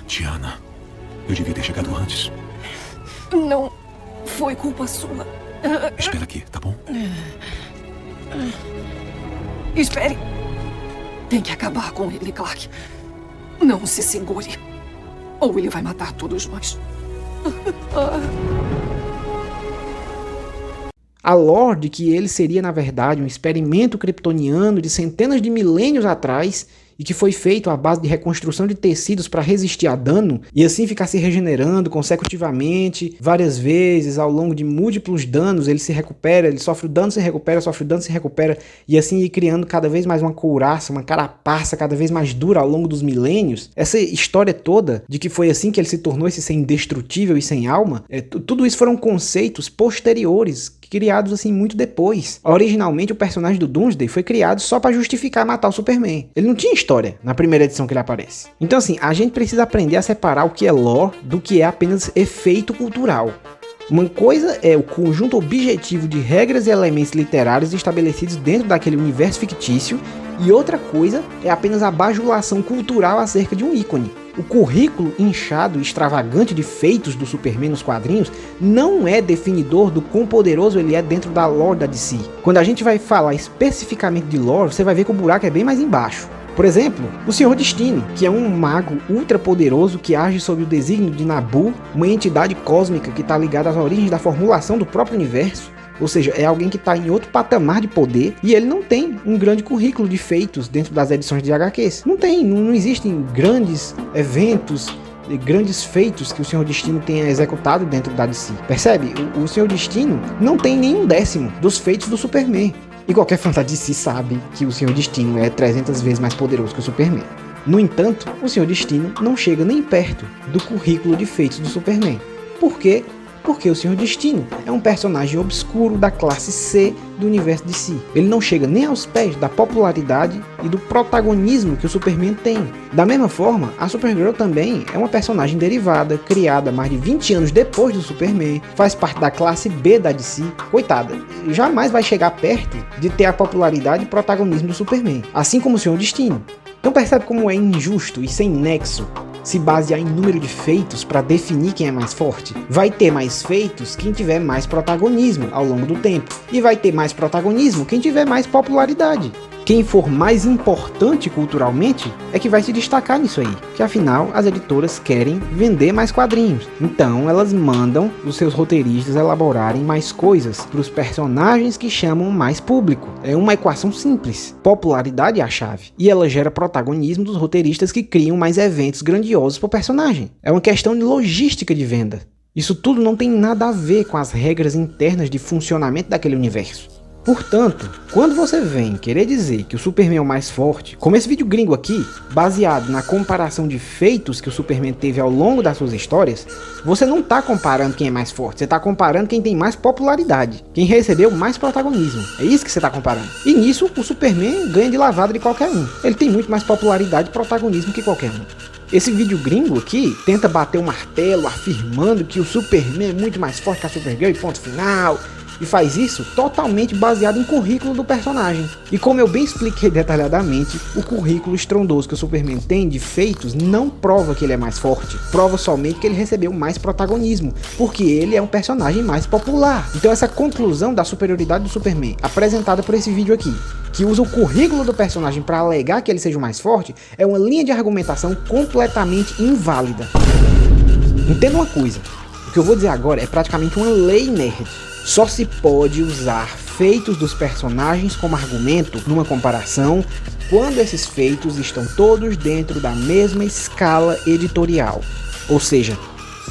Diana, eu devia ter chegado antes. Não foi culpa sua. Espera aqui, tá bom? Espere. Tem que acabar com ele, Clark. Não se segure. Ou ele vai matar todos nós. A lore de que ele seria, na verdade, um experimento kryptoniano de centenas de milênios atrás e que foi feito à base de reconstrução de tecidos para resistir a dano e assim ficar se regenerando consecutivamente várias vezes ao longo de múltiplos danos. Ele se recupera, ele sofre o dano, se recupera, sofre o dano, se recupera e assim ir criando cada vez mais uma couraça, uma carapaça cada vez mais dura ao longo dos milênios. Essa história toda de que foi assim que ele se tornou esse ser indestrutível e sem alma, tudo isso foram conceitos posteriores, criados assim muito depois. Originalmente o personagem do Doomsday foi criado só para justificar matar o Superman. Ele não tinha história na primeira edição que ele aparece. Então assim, a gente precisa aprender a separar o que é lore do que é apenas efeito cultural. Uma coisa é o conjunto objetivo de regras e elementos literários estabelecidos dentro daquele universo fictício, e outra coisa é apenas a bajulação cultural acerca de um ícone. O currículo inchado e extravagante de feitos do Superman nos quadrinhos não é definidor do quão poderoso ele é dentro da lore da DC. Quando a gente vai falar especificamente de lore, você vai ver que o buraco é bem mais embaixo. Por exemplo, o Senhor Destino, que é um mago ultra poderoso que age sob o desígnio de Nabu, uma entidade cósmica que está ligada às origens da formulação do próprio universo. Ou seja, é alguém que está em outro patamar de poder e ele não tem um grande currículo de feitos dentro das edições de HQs. Não existem grandes eventos, grandes feitos que o Senhor Destino tenha executado dentro da DC. Percebe? O Senhor Destino não tem nenhum décimo dos feitos do Superman. E qualquer fã da DC sabe que o Senhor Destino é 300 vezes mais poderoso que o Superman. No entanto, o Senhor Destino não chega nem perto do currículo de feitos do Superman. Por quê? Porque o Senhor Destino é um personagem obscuro da classe C do universo DC. Ele não chega nem aos pés da popularidade e do protagonismo que o Superman tem. Da mesma forma, a Supergirl também é uma personagem derivada, criada mais de 20 anos depois do Superman, faz parte da classe B da DC. Coitada, jamais vai chegar perto de ter a popularidade e protagonismo do Superman, assim como o Senhor Destino. Então percebe como é injusto e sem nexo se basear em número de feitos para definir quem é mais forte. Vai ter mais feitos quem tiver mais protagonismo ao longo do tempo. E vai ter mais protagonismo quem tiver mais popularidade. Quem for mais importante culturalmente é que vai se destacar nisso aí, que afinal as editoras querem vender mais quadrinhos. Então elas mandam os seus roteiristas elaborarem mais coisas para os personagens que chamam mais público. É uma equação simples. Popularidade é a chave. E ela gera protagonismo dos roteiristas que criam mais eventos grandiosos para o personagem. É uma questão de logística de venda. Isso tudo não tem nada a ver com as regras internas de funcionamento daquele universo. Portanto, quando você vem querer dizer que o Superman é o mais forte, como esse vídeo gringo aqui, baseado na comparação de feitos que o Superman teve ao longo das suas histórias, você não está comparando quem é mais forte, você está comparando quem tem mais popularidade, quem recebeu mais protagonismo. É isso que você está comparando. E nisso, o Superman ganha de lavada de qualquer um. Ele tem muito mais popularidade e protagonismo que qualquer um. Esse vídeo gringo aqui tenta bater o martelo afirmando que o Superman é muito mais forte que a Supergirl e ponto final. E faz isso totalmente baseado em currículo do personagem. E como eu bem expliquei detalhadamente, o currículo estrondoso que o Superman tem de feitos não prova que ele é mais forte. Prova somente que ele recebeu mais protagonismo, porque ele é um personagem mais popular. Então essa conclusão da superioridade do Superman, apresentada por esse vídeo aqui, que usa o currículo do personagem para alegar que ele seja o mais forte, é uma linha de argumentação completamente inválida. Entenda uma coisa, o que eu vou dizer agora é praticamente uma lei nerd. Só se pode usar feitos dos personagens como argumento numa comparação quando esses feitos estão todos dentro da mesma escala editorial. Ou seja,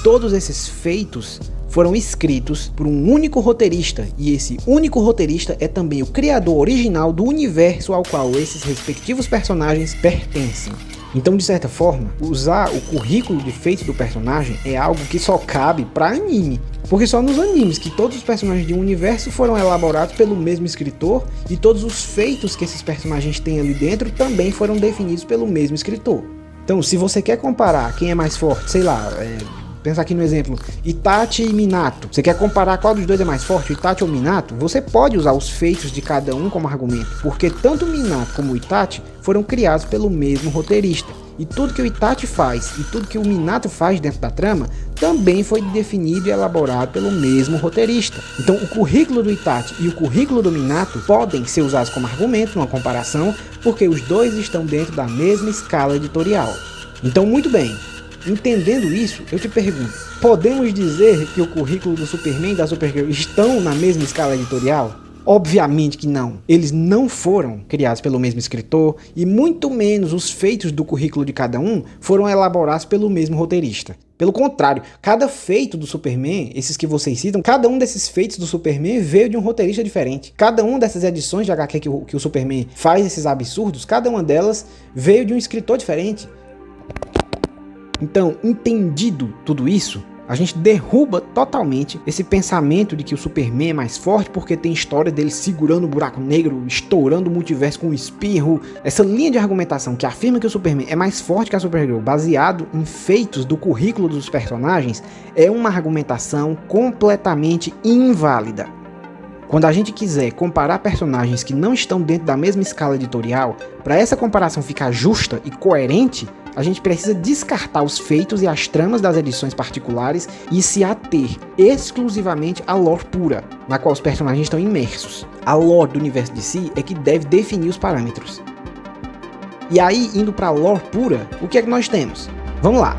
todos esses feitos foram escritos por um único roteirista, e esse único roteirista é também o criador original do universo ao qual esses respectivos personagens pertencem. Então, de certa forma, usar o currículo de feitos do personagem é algo que só cabe para anime. Porque só nos animes que todos os personagens de um universo foram elaborados pelo mesmo escritor e todos os feitos que esses personagens têm ali dentro também foram definidos pelo mesmo escritor. Então, se você quer comparar quem é mais forte, sei lá, pensar aqui no exemplo, Itachi e Minato. Você quer comparar qual dos dois é mais forte, Itachi ou Minato? Você pode usar os feitos de cada um como argumento, porque tanto o Minato como o Itachi foram criados pelo mesmo roteirista. E tudo que o Itachi faz e tudo que o Minato faz dentro da trama também foi definido e elaborado pelo mesmo roteirista. Então o currículo do Itachi e o currículo do Minato podem ser usados como argumento numa comparação, porque os dois estão dentro da mesma escala editorial. Então muito bem, entendendo isso, eu te pergunto, podemos dizer que o currículo do Superman e da Supergirl estão na mesma escala editorial? Obviamente que não. Eles não foram criados pelo mesmo escritor e muito menos os feitos do currículo de cada um foram elaborados pelo mesmo roteirista. Pelo contrário, cada feito do Superman, esses que vocês citam, cada um desses feitos do Superman veio de um roteirista diferente. Cada uma dessas edições de HQ que o Superman faz esses absurdos, cada uma delas veio de um escritor diferente. Então, entendido tudo isso, a gente derruba totalmente esse pensamento de que o Superman é mais forte porque tem história dele segurando o buraco negro, estourando o multiverso com um espirro. Essa linha de argumentação que afirma que o Superman é mais forte que a Supergirl, baseado em feitos do currículo dos personagens, é uma argumentação completamente inválida. Quando a gente quiser comparar personagens que não estão dentro da mesma escala editorial, para essa comparação ficar justa e coerente, a gente precisa descartar os feitos e as tramas das edições particulares e se ater exclusivamente à lore pura, na qual os personagens estão imersos. A lore do universo DC é que deve definir os parâmetros. E aí, indo para a lore pura, o que é que nós temos? Vamos lá.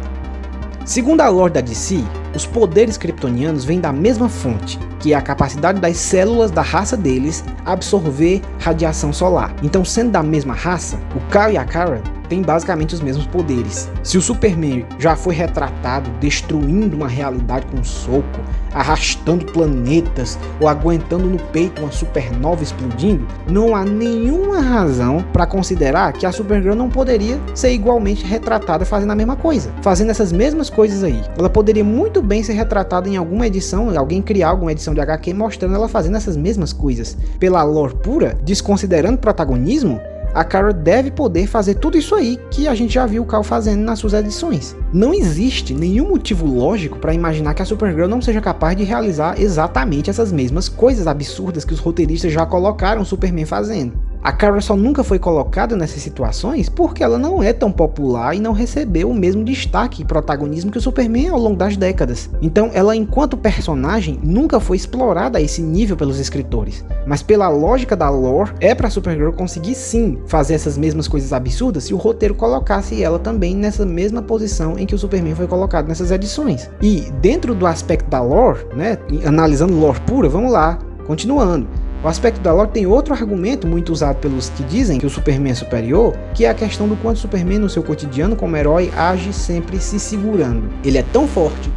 Segundo a lore da DC, os poderes kryptonianos vêm da mesma fonte, que é a capacidade das células da raça deles absorver radiação solar. Então, sendo da mesma raça, o Kal e a Kara têm basicamente os mesmos poderes. Se o Superman já foi retratado destruindo uma realidade com um soco, arrastando planetas ou aguentando no peito uma supernova explodindo, não há nenhuma razão para considerar que a Supergirl não poderia ser igualmente retratada fazendo a mesma coisa, fazendo essas mesmas coisas aí. Ela poderia muito bem ser retratada em alguma edição, alguém criar alguma edição de HQ mostrando ela fazendo essas mesmas coisas. Pela lore pura, desconsiderando protagonismo, a Kara deve poder fazer tudo isso aí que a gente já viu o Kal fazendo nas suas edições. Não existe nenhum motivo lógico para imaginar que a Supergirl não seja capaz de realizar exatamente essas mesmas coisas absurdas que os roteiristas já colocaram o Superman fazendo. A Kara só nunca foi colocada nessas situações porque ela não é tão popular e não recebeu o mesmo destaque e protagonismo que o Superman ao longo das décadas. Então ela, enquanto personagem, nunca foi explorada a esse nível pelos escritores. Mas pela lógica da lore, é pra Supergirl conseguir sim fazer essas mesmas coisas absurdas se o roteiro colocasse ela também nessa mesma posição em que o Superman foi colocado nessas edições. E dentro do aspecto da lore, né, analisando lore pura, vamos lá, continuando. O aspecto da lore tem outro argumento muito usado pelos que dizem que o Superman é superior, que é a questão do quanto o Superman no seu cotidiano como herói age sempre se segurando. Ele é tão forte,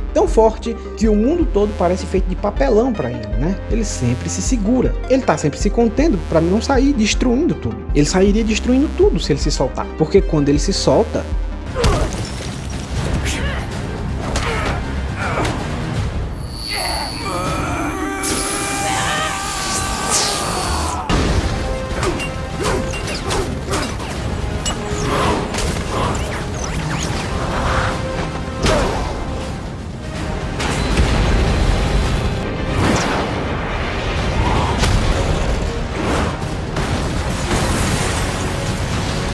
que o mundo todo parece feito de papelão para ele, né? Ele sempre se segura. Ele tá sempre se contendo para não sair destruindo tudo. Ele sairia destruindo tudo se ele se soltar, porque quando ele se solta,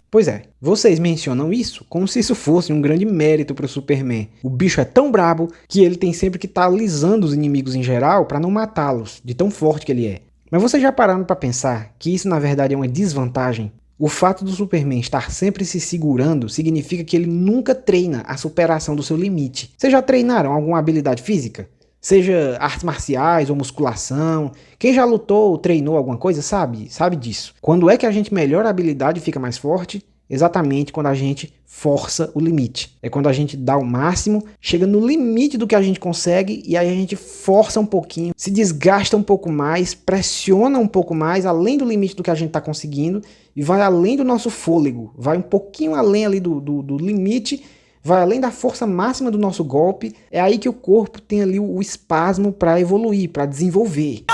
pois é, vocês mencionam isso como se isso fosse um grande mérito para o Superman. O bicho é tão brabo que ele tem sempre que estar alisando os inimigos em geral para não matá-los, de tão forte que ele é. Mas vocês já pararam para pensar que isso na verdade é uma desvantagem? O fato do Superman estar sempre se segurando significa que ele nunca treina a superação do seu limite. Vocês já treinaram alguma habilidade física? Seja artes marciais ou musculação. Quem já lutou ou treinou alguma coisa sabe disso. Quando é que a gente melhora a habilidade e fica mais forte? Exatamente quando a gente força o limite. É quando a gente dá o máximo, chega no limite do que a gente consegue e aí a gente força um pouquinho, se desgasta um pouco mais, pressiona um pouco mais, além do limite do que a gente está conseguindo e vai além do nosso fôlego, vai um pouquinho além ali do limite, vai além da força máxima do nosso golpe. É aí que o corpo tem ali o espasmo para evoluir, para desenvolver.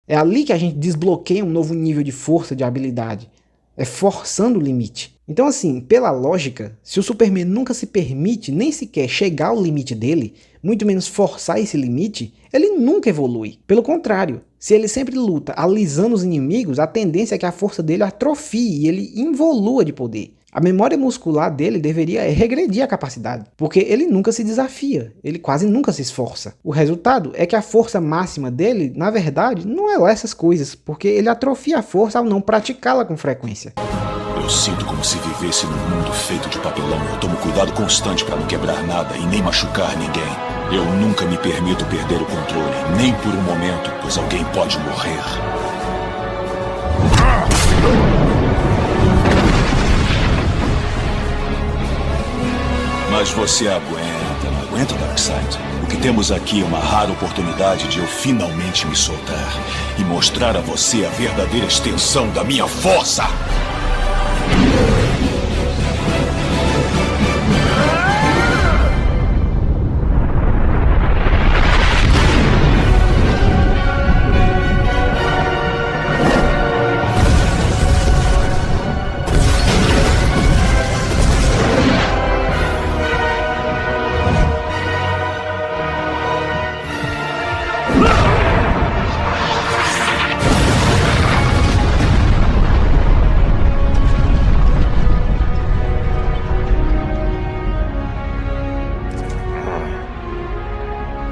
É ali que a gente desbloqueia um novo nível de força, de habilidade. É forçando o limite. Então assim, pela lógica, se o Superman nunca se permite nem sequer chegar ao limite dele, muito menos forçar esse limite, ele nunca evolui. Pelo contrário, se ele sempre luta alisando os inimigos, a tendência é que a força dele atrofie e ele involua de poder. A memória muscular dele deveria regredir a capacidade, porque ele nunca se desafia, ele quase nunca se esforça. O resultado é que a força máxima dele, na verdade, não é lá essas coisas, porque ele atrofia a força ao não praticá-la com frequência. Eu sinto como se vivesse num mundo feito de papelão. Eu tomo cuidado constante para não quebrar nada e nem machucar ninguém. Eu nunca me permito perder o controle, nem por um momento, pois alguém pode morrer. Mas você aguenta, não aguenta, Darkseid? O que temos aqui é uma rara oportunidade de eu finalmente me soltar e mostrar a você a verdadeira extensão da minha força!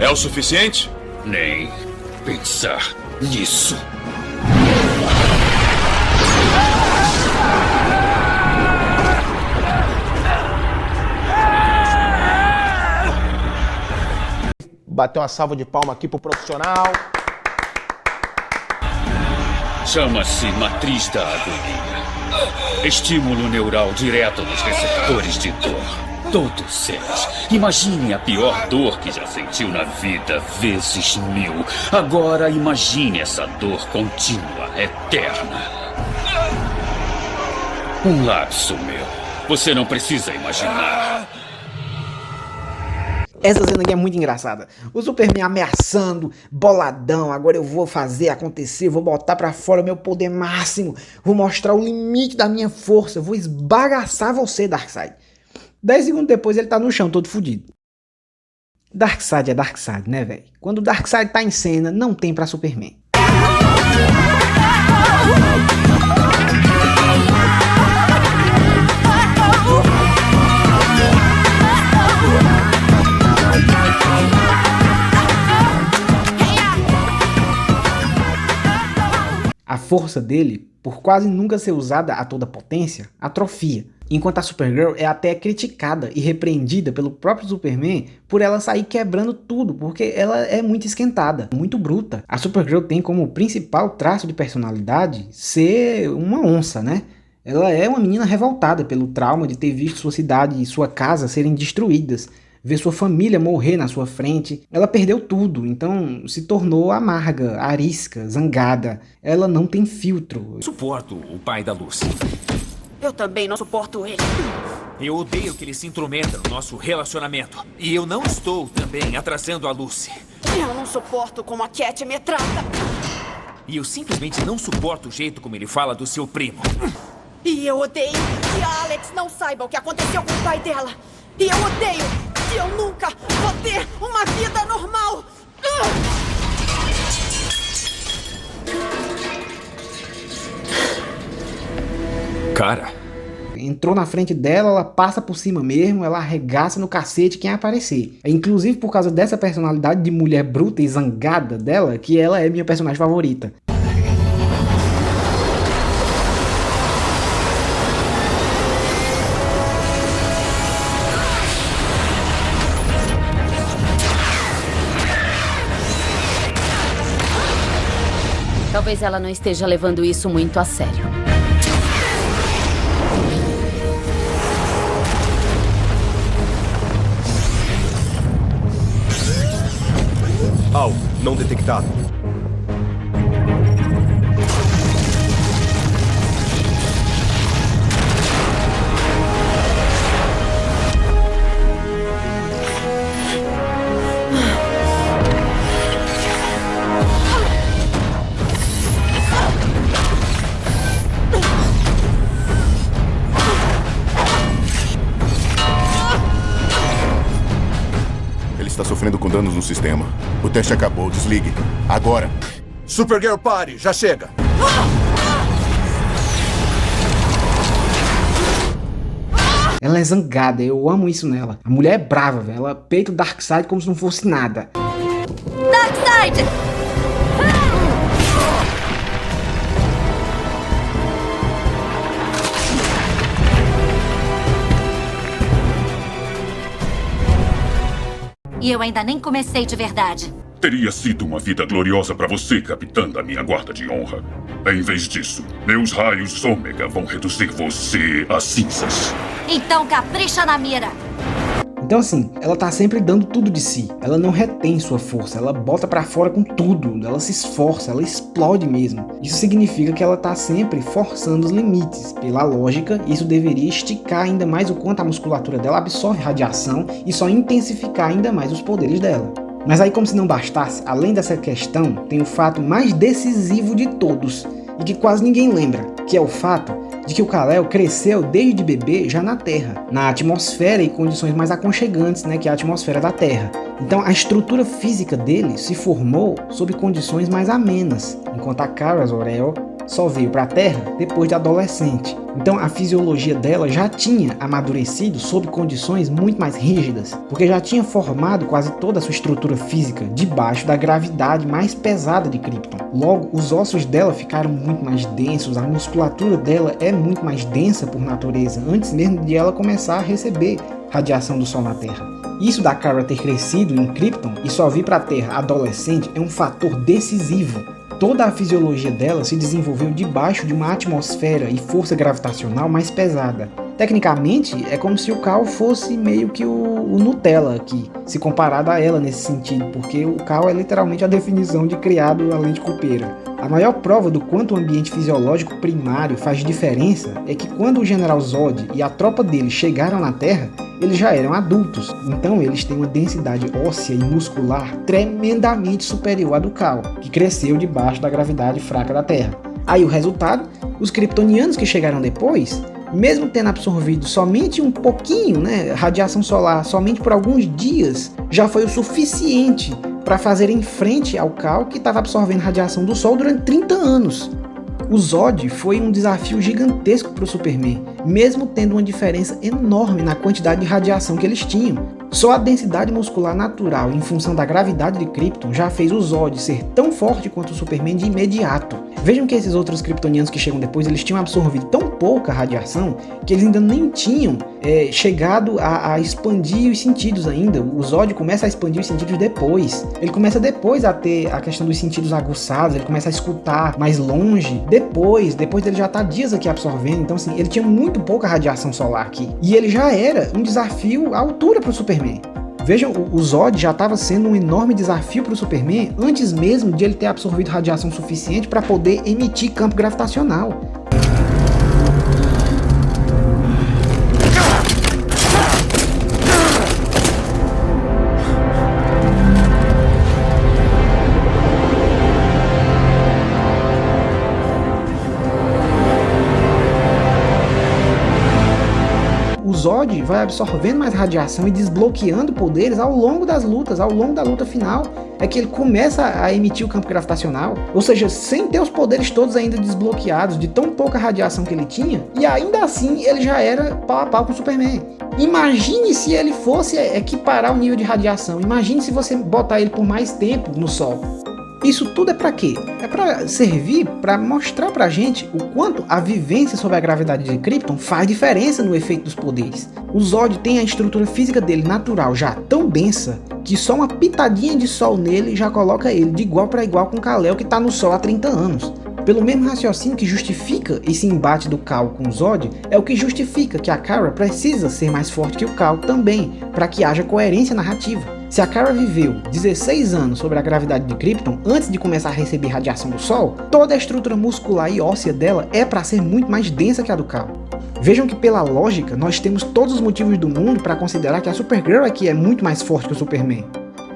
É o suficiente? Nem pensar nisso. Bateu uma salva de palma aqui pro profissional. Chama-se matriz da agonia. Estímulo neural direto nos receptores de dor. Todos eles. Imagine a pior dor que já sentiu na vida, vezes 1000. Agora imagine essa dor contínua, eterna. Um lapso, meu. Você não precisa imaginar. Essa cena aqui é muito engraçada. O Superman ameaçando, boladão. Agora eu vou fazer acontecer, vou botar pra fora o meu poder máximo. Vou mostrar o limite da minha força. Vou esbagaçar você, Darkseid. 10 segundos depois ele tá no chão, todo fodido. Darkseid é Darkseid, né, velho? Quando o Darkseid tá em cena, não tem pra Superman. A força dele, por quase nunca ser usada a toda potência, atrofia. Enquanto a Supergirl é até criticada e repreendida pelo próprio Superman por ela sair quebrando tudo, porque ela é muito esquentada, muito bruta. A Supergirl tem como principal traço de personalidade ser uma onça, né? Ela é uma menina revoltada pelo trauma de ter visto sua cidade e sua casa serem destruídas, ver sua família morrer na sua frente. Ela perdeu tudo, então se tornou amarga, arisca, zangada. Ela não tem filtro. Suporto o pai da Lucy. Eu também não suporto ele. Eu odeio que ele se intrometa no nosso relacionamento. E eu não estou também atrasando a Lucy. Eu não suporto como a Cat me trata. E eu simplesmente não suporto o jeito como ele fala do seu primo. E eu odeio que a Alex não saiba o que aconteceu com o pai dela. E eu odeio que eu nunca vou ter uma vida normal. Cara. Entrou na frente dela, ela passa por cima mesmo, ela arregaça no cacete quem aparecer. É inclusive por causa dessa personalidade de mulher bruta e zangada dela que ela é minha personagem favorita. Talvez ela não esteja levando isso muito a sério. Alvo não detectado. Está sofrendo com danos no sistema. O teste acabou. Desligue. Agora. Supergirl, pare. Já chega. Ela é zangada. Eu amo isso nela. A mulher é brava, velho. Ela peita o Darkseid como se não fosse nada. Darkseid! E eu ainda nem comecei de verdade. Teria sido uma vida gloriosa para você, capitã da minha guarda de honra. Em vez disso, meus raios ômega vão reduzir você a cinzas. Então capricha na mira. Então assim, ela tá sempre dando tudo de si. Ela não retém sua força, ela bota pra fora com tudo. Ela se esforça, ela explode mesmo. Isso significa que ela tá sempre forçando os limites. Pela lógica, isso deveria esticar ainda mais o quanto a musculatura dela absorve radiação e só intensificar ainda mais os poderes dela. Mas aí, como se não bastasse, além dessa questão, tem o fato mais decisivo de todos e que quase ninguém lembra, que é o fato de que o Kal-El cresceu desde bebê já na Terra, na atmosfera e condições mais aconchegantes, né, que é a atmosfera da Terra. Então a estrutura física dele se formou sob condições mais amenas, enquanto a Kara Zor-El só veio para a Terra depois de adolescente. Então a fisiologia dela já tinha amadurecido sob condições muito mais rígidas, porque já tinha formado quase toda a sua estrutura física debaixo da gravidade mais pesada de Krypton. Logo, os ossos dela ficaram muito mais densos, a musculatura dela é muito mais densa por natureza, antes mesmo de ela começar a receber radiação do Sol na Terra. Isso da Kara ter crescido em Krypton e só vir para a Terra adolescente é um fator decisivo. Toda a fisiologia dela se desenvolveu debaixo de uma atmosfera e força gravitacional mais pesada. Tecnicamente, é como se o Kal fosse meio que o Nutella aqui, se comparado a ela nesse sentido, porque o Kal é literalmente a definição de criado a leite copeira. A maior prova do quanto o ambiente fisiológico primário faz diferença é que quando o General Zod e a tropa dele chegaram na Terra, eles já eram adultos, então eles têm uma densidade óssea e muscular tremendamente superior à do Kal, que cresceu debaixo da gravidade fraca da Terra. Aí o resultado, os kryptonianos que chegaram depois, mesmo tendo absorvido somente um pouquinho, radiação solar, somente por alguns dias, já foi o suficiente para fazer em frente ao Kal, que estava absorvendo radiação do Sol durante 30 anos. O Zod foi um desafio gigantesco para o Superman, mesmo tendo uma diferença enorme na quantidade de radiação que eles tinham. Só a densidade muscular natural em função da gravidade de Krypton já fez o Zod ser tão forte quanto o Superman de imediato. Vejam que esses outros kryptonianos que chegam depois, eles tinham absorvido tão pouca radiação que eles ainda nem tinham chegado a expandir os sentidos ainda. O Zod começa a expandir os sentidos depois. Ele começa depois a ter a questão dos sentidos aguçados, ele começa a escutar mais longe. Depois dele já tá dias aqui absorvendo. Então assim, ele tinha muito pouca radiação solar aqui. E ele já era um desafio à altura para o Superman. Vejam, o Zod já estava sendo um enorme desafio para o Superman antes mesmo de ele ter absorvido radiação suficiente para poder emitir campo gravitacional. O Zod vai absorvendo mais radiação e desbloqueando poderes ao longo das lutas, ao longo da luta final, é que ele começa a emitir o campo gravitacional, ou seja, sem ter os poderes todos ainda desbloqueados, de tão pouca radiação que ele tinha, e ainda assim ele já era pau a pau com o Superman. Imagine se ele fosse equiparar o nível de radiação, imagine se você botar ele por mais tempo no Sol. Isso tudo é para quê? É para servir para mostrar pra gente o quanto a vivência sobre a gravidade de Krypton faz diferença no efeito dos poderes. O Zod tem a estrutura física dele natural já tão densa que só uma pitadinha de Sol nele já coloca ele de igual para igual com o Kal-El, que tá no Sol há 30 anos. Pelo mesmo raciocínio que justifica esse embate do Kal com o Zod, é o que justifica que a Kara precisa ser mais forte que o Kal também, para que haja coerência narrativa. Se a Kara viveu 16 anos sobre a gravidade de Krypton antes de começar a receber radiação do Sol, toda a estrutura muscular e óssea dela é para ser muito mais densa que a do Kal. Vejam que pela lógica, nós temos todos os motivos do mundo para considerar que a Supergirl aqui é muito mais forte que o Superman.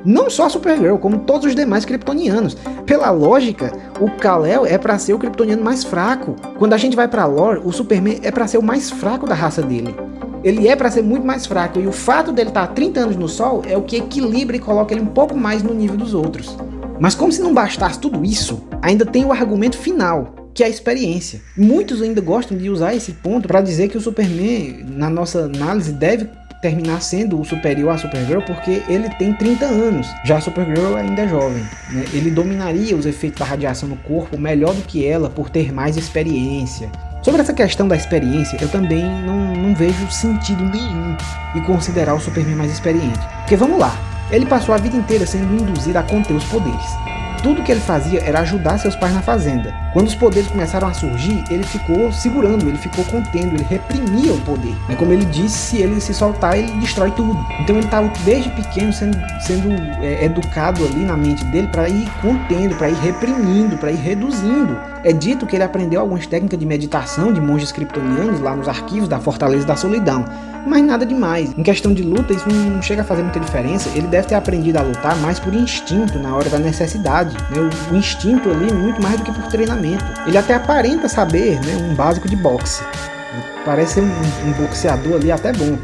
Não só a Supergirl, como todos os demais kryptonianos. Pela lógica, o Kal-El é para ser o kryptoniano mais fraco. Quando a gente vai para a lore, o Superman é para ser o mais fraco da raça dele. Ele é para ser muito mais fraco, e o fato dele estar há 30 anos no Sol é o que equilibra e coloca ele um pouco mais no nível dos outros. Mas como se não bastasse tudo isso, ainda tem o argumento final, que é a experiência. Muitos ainda gostam de usar esse ponto para dizer que o Superman, na nossa análise, deve terminar sendo o superior à Supergirl porque ele tem 30 anos, já a Supergirl ainda é jovem, né? Ele dominaria os efeitos da radiação no corpo melhor do que ela por ter mais experiência. Sobre essa questão da experiência, eu também não vejo sentido nenhum em considerar o Superman mais experiente. Porque vamos lá, ele passou a vida inteira sendo induzido a conter os poderes. Tudo que ele fazia era ajudar seus pais na fazenda. Quando os poderes começaram a surgir, ele ficou segurando, ele ficou contendo, ele reprimia o poder. Como ele disse, se ele se soltar, ele destrói tudo. Então ele estava desde pequeno sendo educado ali na mente dele para ir contendo, para ir reprimindo, para ir reduzindo. É dito que ele aprendeu algumas técnicas de meditação de monges kryptonianos lá nos arquivos da Fortaleza da Solidão. Mas nada demais. Em questão de luta, isso não chega a fazer muita diferença. Ele deve ter aprendido a lutar mais por instinto, na hora da necessidade. O instinto ali, muito mais do que por treinamento. Ele até aparenta saber, né, um básico de boxe. Parece ser um boxeador ali até bom.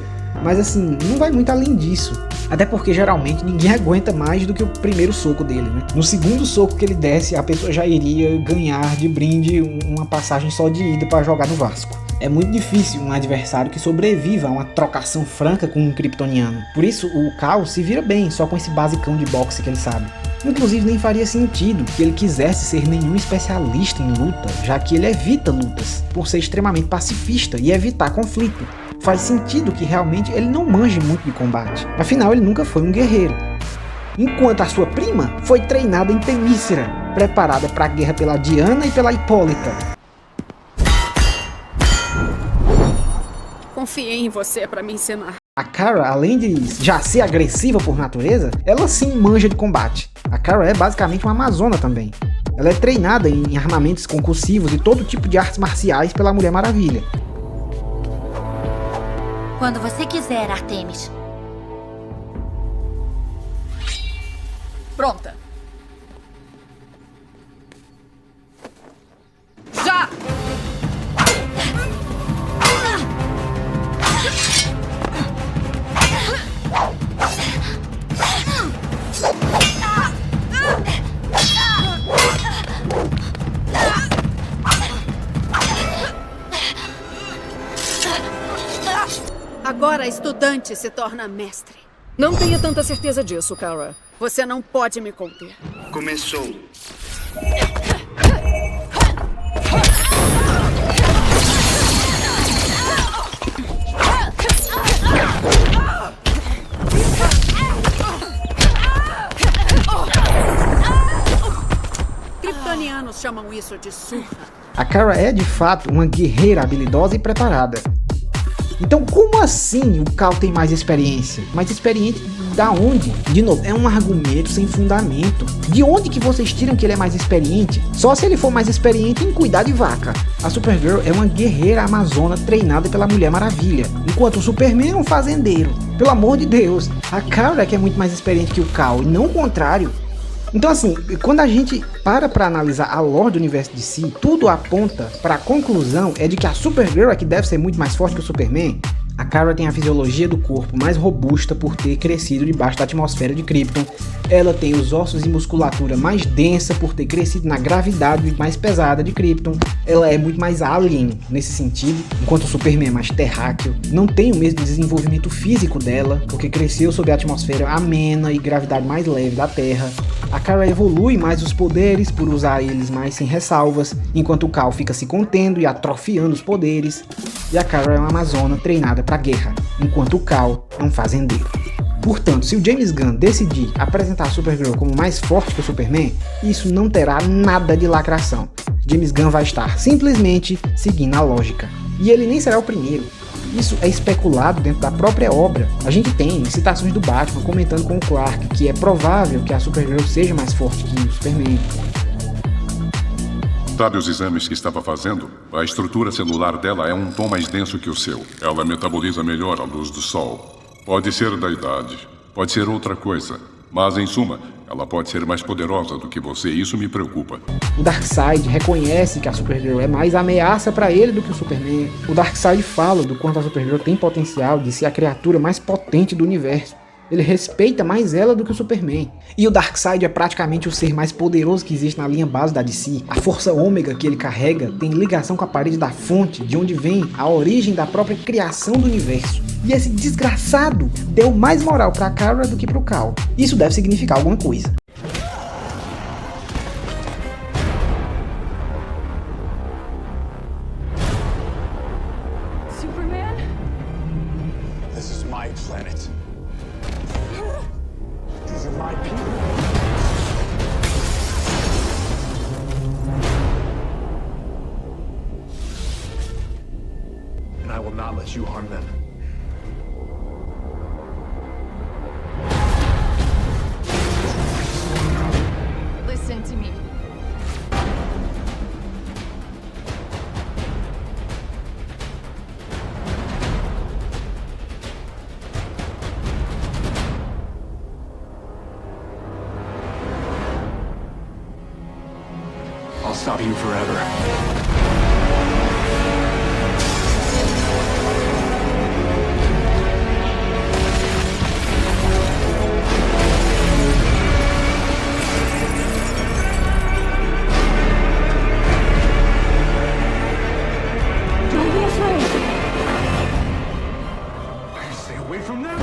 Mas assim, não vai muito além disso. Até porque geralmente ninguém aguenta mais do que o primeiro soco dele, né? No segundo soco que ele desse, a pessoa já iria ganhar de brinde uma passagem só de ida para jogar no Vasco. É muito difícil um adversário que sobreviva a uma trocação franca com um kryptoniano. Por isso, o Kal se vira bem só com esse basicão de boxe que ele sabe. Inclusive, nem faria sentido que ele quisesse ser nenhum especialista em luta, já que ele evita lutas, por ser extremamente pacifista e evitar conflito. Faz sentido que realmente ele não manje muito de combate, afinal ele nunca foi um guerreiro. Enquanto a sua prima foi treinada em Temícera, preparada para a guerra pela Diana e pela Hipólita. Confiei em você para me ensinar. A Kara, além de já ser agressiva por natureza, ela sim manja de combate. A Kara é basicamente uma amazona também. Ela é treinada em armamentos concursivos e todo tipo de artes marciais pela Mulher Maravilha. Quando você quiser, Artemis. Pronta. Já! Agora estudante se torna mestre. Não tenha tanta certeza disso, Kara. Você não pode me conter. Começou. Kryptonianos chamam isso de surra. A Kara é de fato uma guerreira habilidosa e preparada. Então como assim o Cal tem mais experiência? Mais experiente da onde? De novo, é um argumento sem fundamento. De onde que vocês tiram que ele é mais experiente? Só se ele for mais experiente em cuidar de vaca. A Supergirl é uma guerreira amazona treinada pela Mulher Maravilha, enquanto o Superman é um fazendeiro. Pelo amor de Deus, a Kara é que é muito mais experiente que o Cal, e não o contrário. Então assim, quando a gente para analisar a lore do universo de si, tudo aponta para a conclusão é de que a Supergirl é que deve ser muito mais forte que o Superman. A Kara tem a fisiologia do corpo mais robusta por ter crescido debaixo da atmosfera de Krypton. Ela tem os ossos e musculatura mais densa por ter crescido na gravidade mais pesada de Krypton. Ela é muito mais alien nesse sentido, enquanto o Superman é mais terráqueo. Não tem o mesmo desenvolvimento físico dela, porque cresceu sob a atmosfera amena e gravidade mais leve da Terra. A Kara evolui mais os poderes por usar eles mais sem ressalvas, enquanto o Cal fica se contendo e atrofiando os poderes. E a Kara é uma amazona treinada para guerra, enquanto o Cal é um fazendeiro. Portanto, se o James Gunn decidir apresentar a Supergirl como mais forte que o Superman, isso não terá nada de lacração. James Gunn vai estar simplesmente seguindo a lógica. E ele nem será o primeiro. Isso é especulado dentro da própria obra. A gente tem citações do Batman comentando com o Clark que é provável que a Supergirl seja mais forte que o Superman. Sabe os exames que estava fazendo? A estrutura celular dela é um tom mais denso que o seu. Ela metaboliza melhor a luz do sol. Pode ser da idade, pode ser outra coisa. Mas, em suma, ela pode ser mais poderosa do que você e isso me preocupa. O Darkseid reconhece que a Supergirl é mais ameaça para ele do que o Superman. O Darkseid fala do quanto a Supergirl tem potencial de ser a criatura mais potente do universo. Ele respeita mais ela do que o Superman. E o Darkseid é praticamente o ser mais poderoso que existe na linha base da DC. A força ômega que ele carrega tem ligação com a parede da fonte, de onde vem a origem da própria criação do universo. E esse desgraçado deu mais moral pra Kara do que pro Cal. Isso deve significar alguma coisa. Superman? This is my planet. These are my people. And I will not let you harm them. Listen to me. I'll stop you forever. Stay away from them.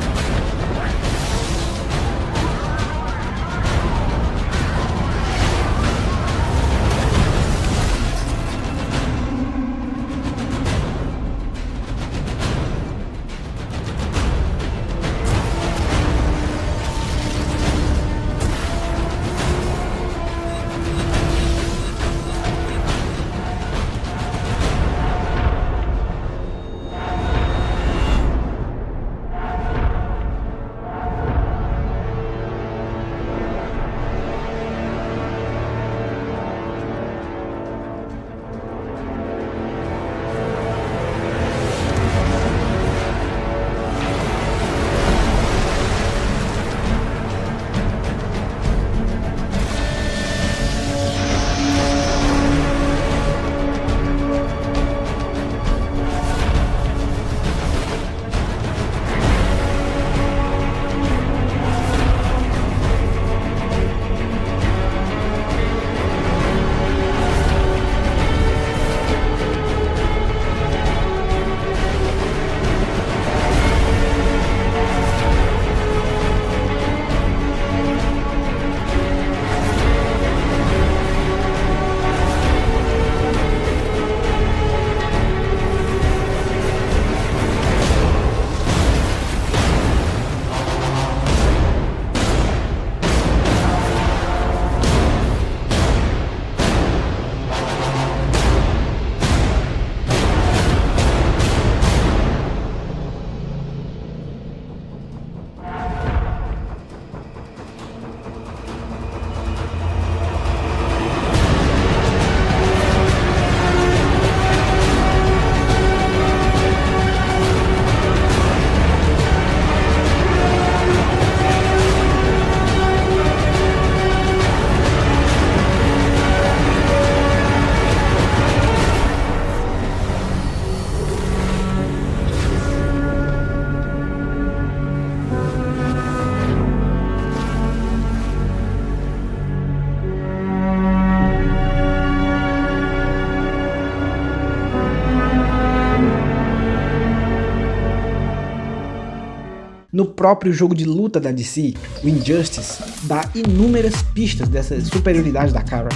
No próprio jogo de luta da DC, o Injustice, dá inúmeras pistas dessa superioridade da Kara.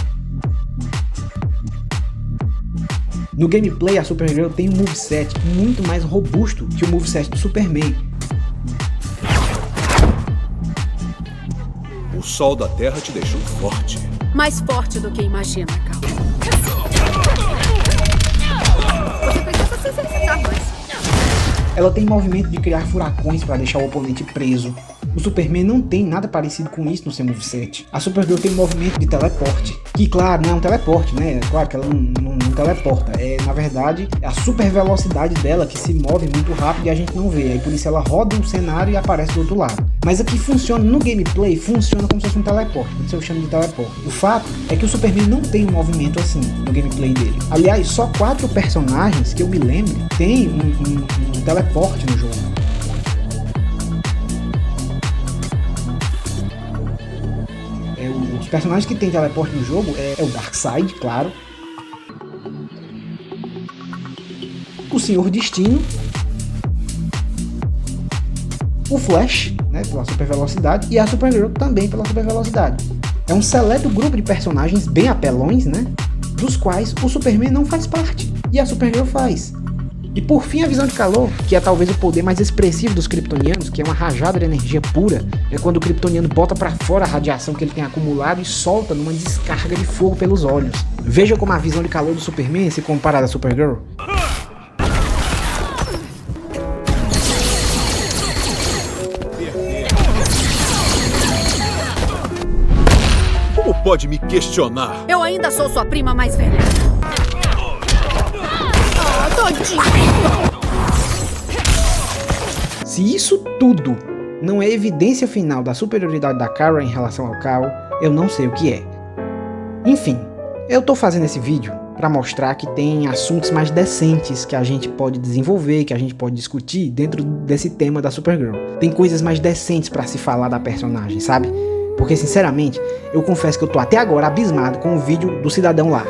No gameplay, a Supergirl tem um moveset muito mais robusto que o moveset do Superman. O sol da Terra te deixou forte. Mais forte do que imagina, Cal. Você precisa se exercitar mais. Ela tem movimento de criar furacões para deixar o oponente preso. O Superman não tem nada parecido com isso no seu moveset. A Supergirl tem um movimento de teleporte, que claro, não é um teleporte, né? É claro que ela não teleporta. Na verdade, é a super velocidade dela que se move muito rápido e a gente não vê. Aí por isso ela roda um cenário e aparece do outro lado. Mas aqui funciona no gameplay, funciona como se fosse um teleporte, por isso eu chamo de teleporte. O fato é que o Superman não tem um movimento assim no gameplay dele. Aliás, só 4 personagens que eu me lembro tem um teleporte no jogo. Os personagens que tem teleporte no jogo é o Darkseid, claro, o Senhor Destino, o Flash, né, pela super velocidade, e a Supergirl também pela super velocidade. É um seleto grupo de personagens bem apelões, né, dos quais o Superman não faz parte, e a Supergirl faz. E por fim, a visão de calor, que é talvez o poder mais expressivo dos kryptonianos, que é uma rajada de energia pura, é quando o kryptoniano bota pra fora a radiação que ele tem acumulado e solta numa descarga de fogo pelos olhos. Veja como a visão de calor do Superman se compara à da Supergirl. Como pode me questionar? Eu ainda sou sua prima mais velha. Se isso tudo não é evidência final da superioridade da Kara em relação ao Kal, eu não sei o que é. Enfim, eu tô fazendo esse vídeo para mostrar que tem assuntos mais decentes que a gente pode desenvolver, que a gente pode discutir dentro desse tema da Supergirl. Tem coisas mais decentes para se falar da personagem, sabe? Porque sinceramente, eu confesso que eu tô até agora abismado com o vídeo do cidadão lá.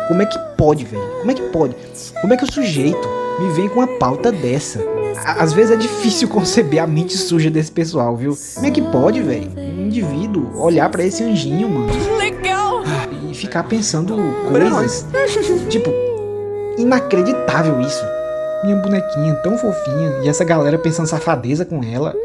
Como é que pode, velho? Como é que pode? Como é que o sujeito me vem com uma pauta dessa? Às vezes é difícil conceber a mente suja desse pessoal, viu? Como é que pode, velho? Um indivíduo olhar pra esse anjinho, mano. Legal! E ficar pensando coisas. Tipo, inacreditável isso. Minha bonequinha tão fofinha e essa galera pensando safadeza com ela.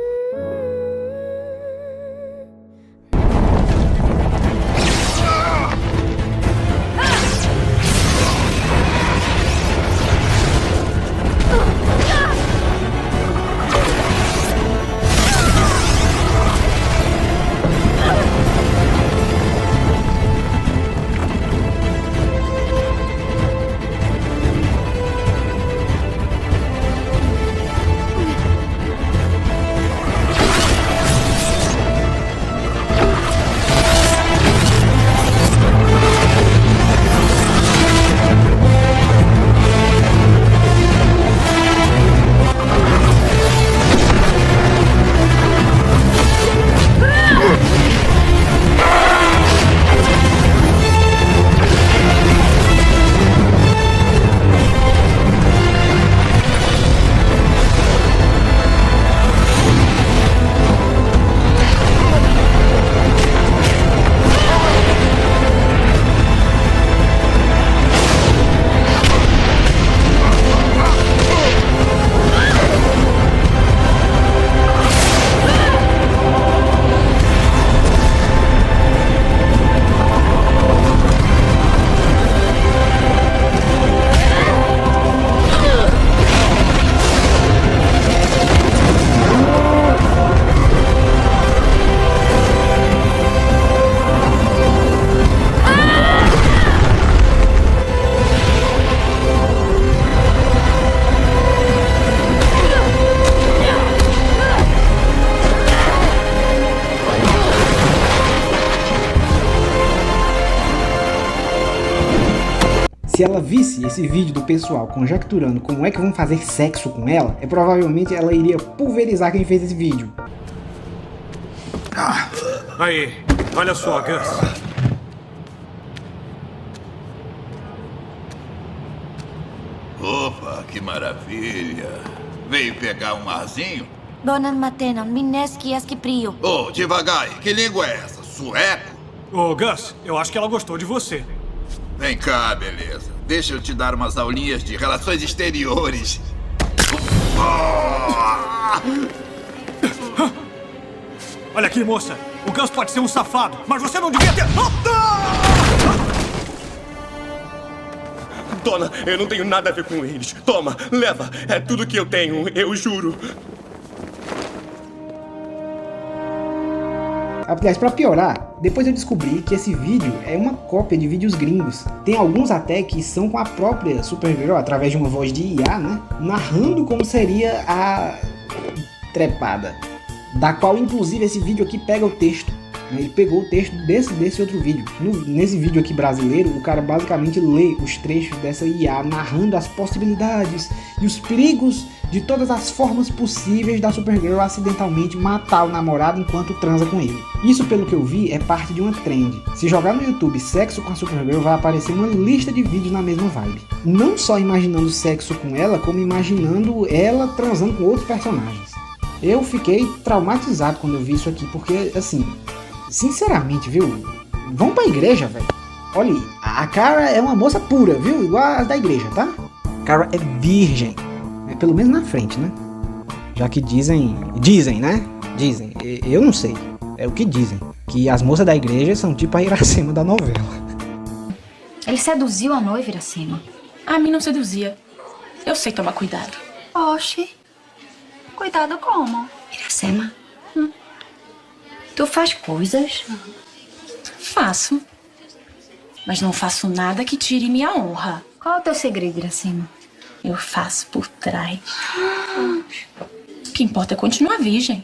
Se ela visse esse vídeo do pessoal conjecturando como é que vão fazer sexo com ela, provavelmente ela iria pulverizar quem fez esse vídeo. Aí, olha só, Gus. Opa, que maravilha. Veio pegar um arzinho? Bonan matenan, mineski eskiprio. Oh, devagar, que língua é essa? Sueco? Ô, Gus, eu acho que ela gostou de você. Vem cá, beleza. Deixa eu te dar umas aulinhas de relações exteriores. Olha aqui, moça. O Gus pode ser um safado, mas você não devia ter... Dona, eu não tenho nada a ver com eles. Toma, leva. É tudo que eu tenho, eu juro. Aliás, pra piorar, depois eu descobri que esse vídeo é uma cópia de vídeos gringos. Tem alguns até que são com a própria Supergirl, através de uma voz de IA, né? Narrando como seria a trepada. Da qual, inclusive, esse vídeo aqui pega o texto. Ele pegou o texto desse outro vídeo. Nesse vídeo aqui brasileiro, o cara basicamente lê os trechos dessa IA narrando as possibilidades e os perigos de todas as formas possíveis da Supergirl acidentalmente matar o namorado enquanto transa com ele. Isso, pelo que eu vi, é parte de uma trend. Se jogar no YouTube sexo com a Supergirl, vai aparecer uma lista de vídeos na mesma vibe. Não só imaginando sexo com ela, como imaginando ela transando com outros personagens. Eu fiquei traumatizado quando eu vi isso aqui, porque, assim, sinceramente, viu? Vão pra igreja, velho. Olha aí, a Kara é uma moça pura, viu? Igual as da igreja, tá? Kara é virgem. Pelo menos na frente, né? Já que dizem, né? Dizem, eu não sei. É o que dizem. Que as moças da igreja são tipo a Iracema da novela. Ele seduziu a noiva, Iracema? A mim não seduzia. Eu sei tomar cuidado. Oxi. Cuidado como? Iracema, tu faz coisas? Faço. Mas não faço nada que tire minha honra. Qual é o teu segredo, Iracema? Eu faço por trás. O que importa é continuar virgem.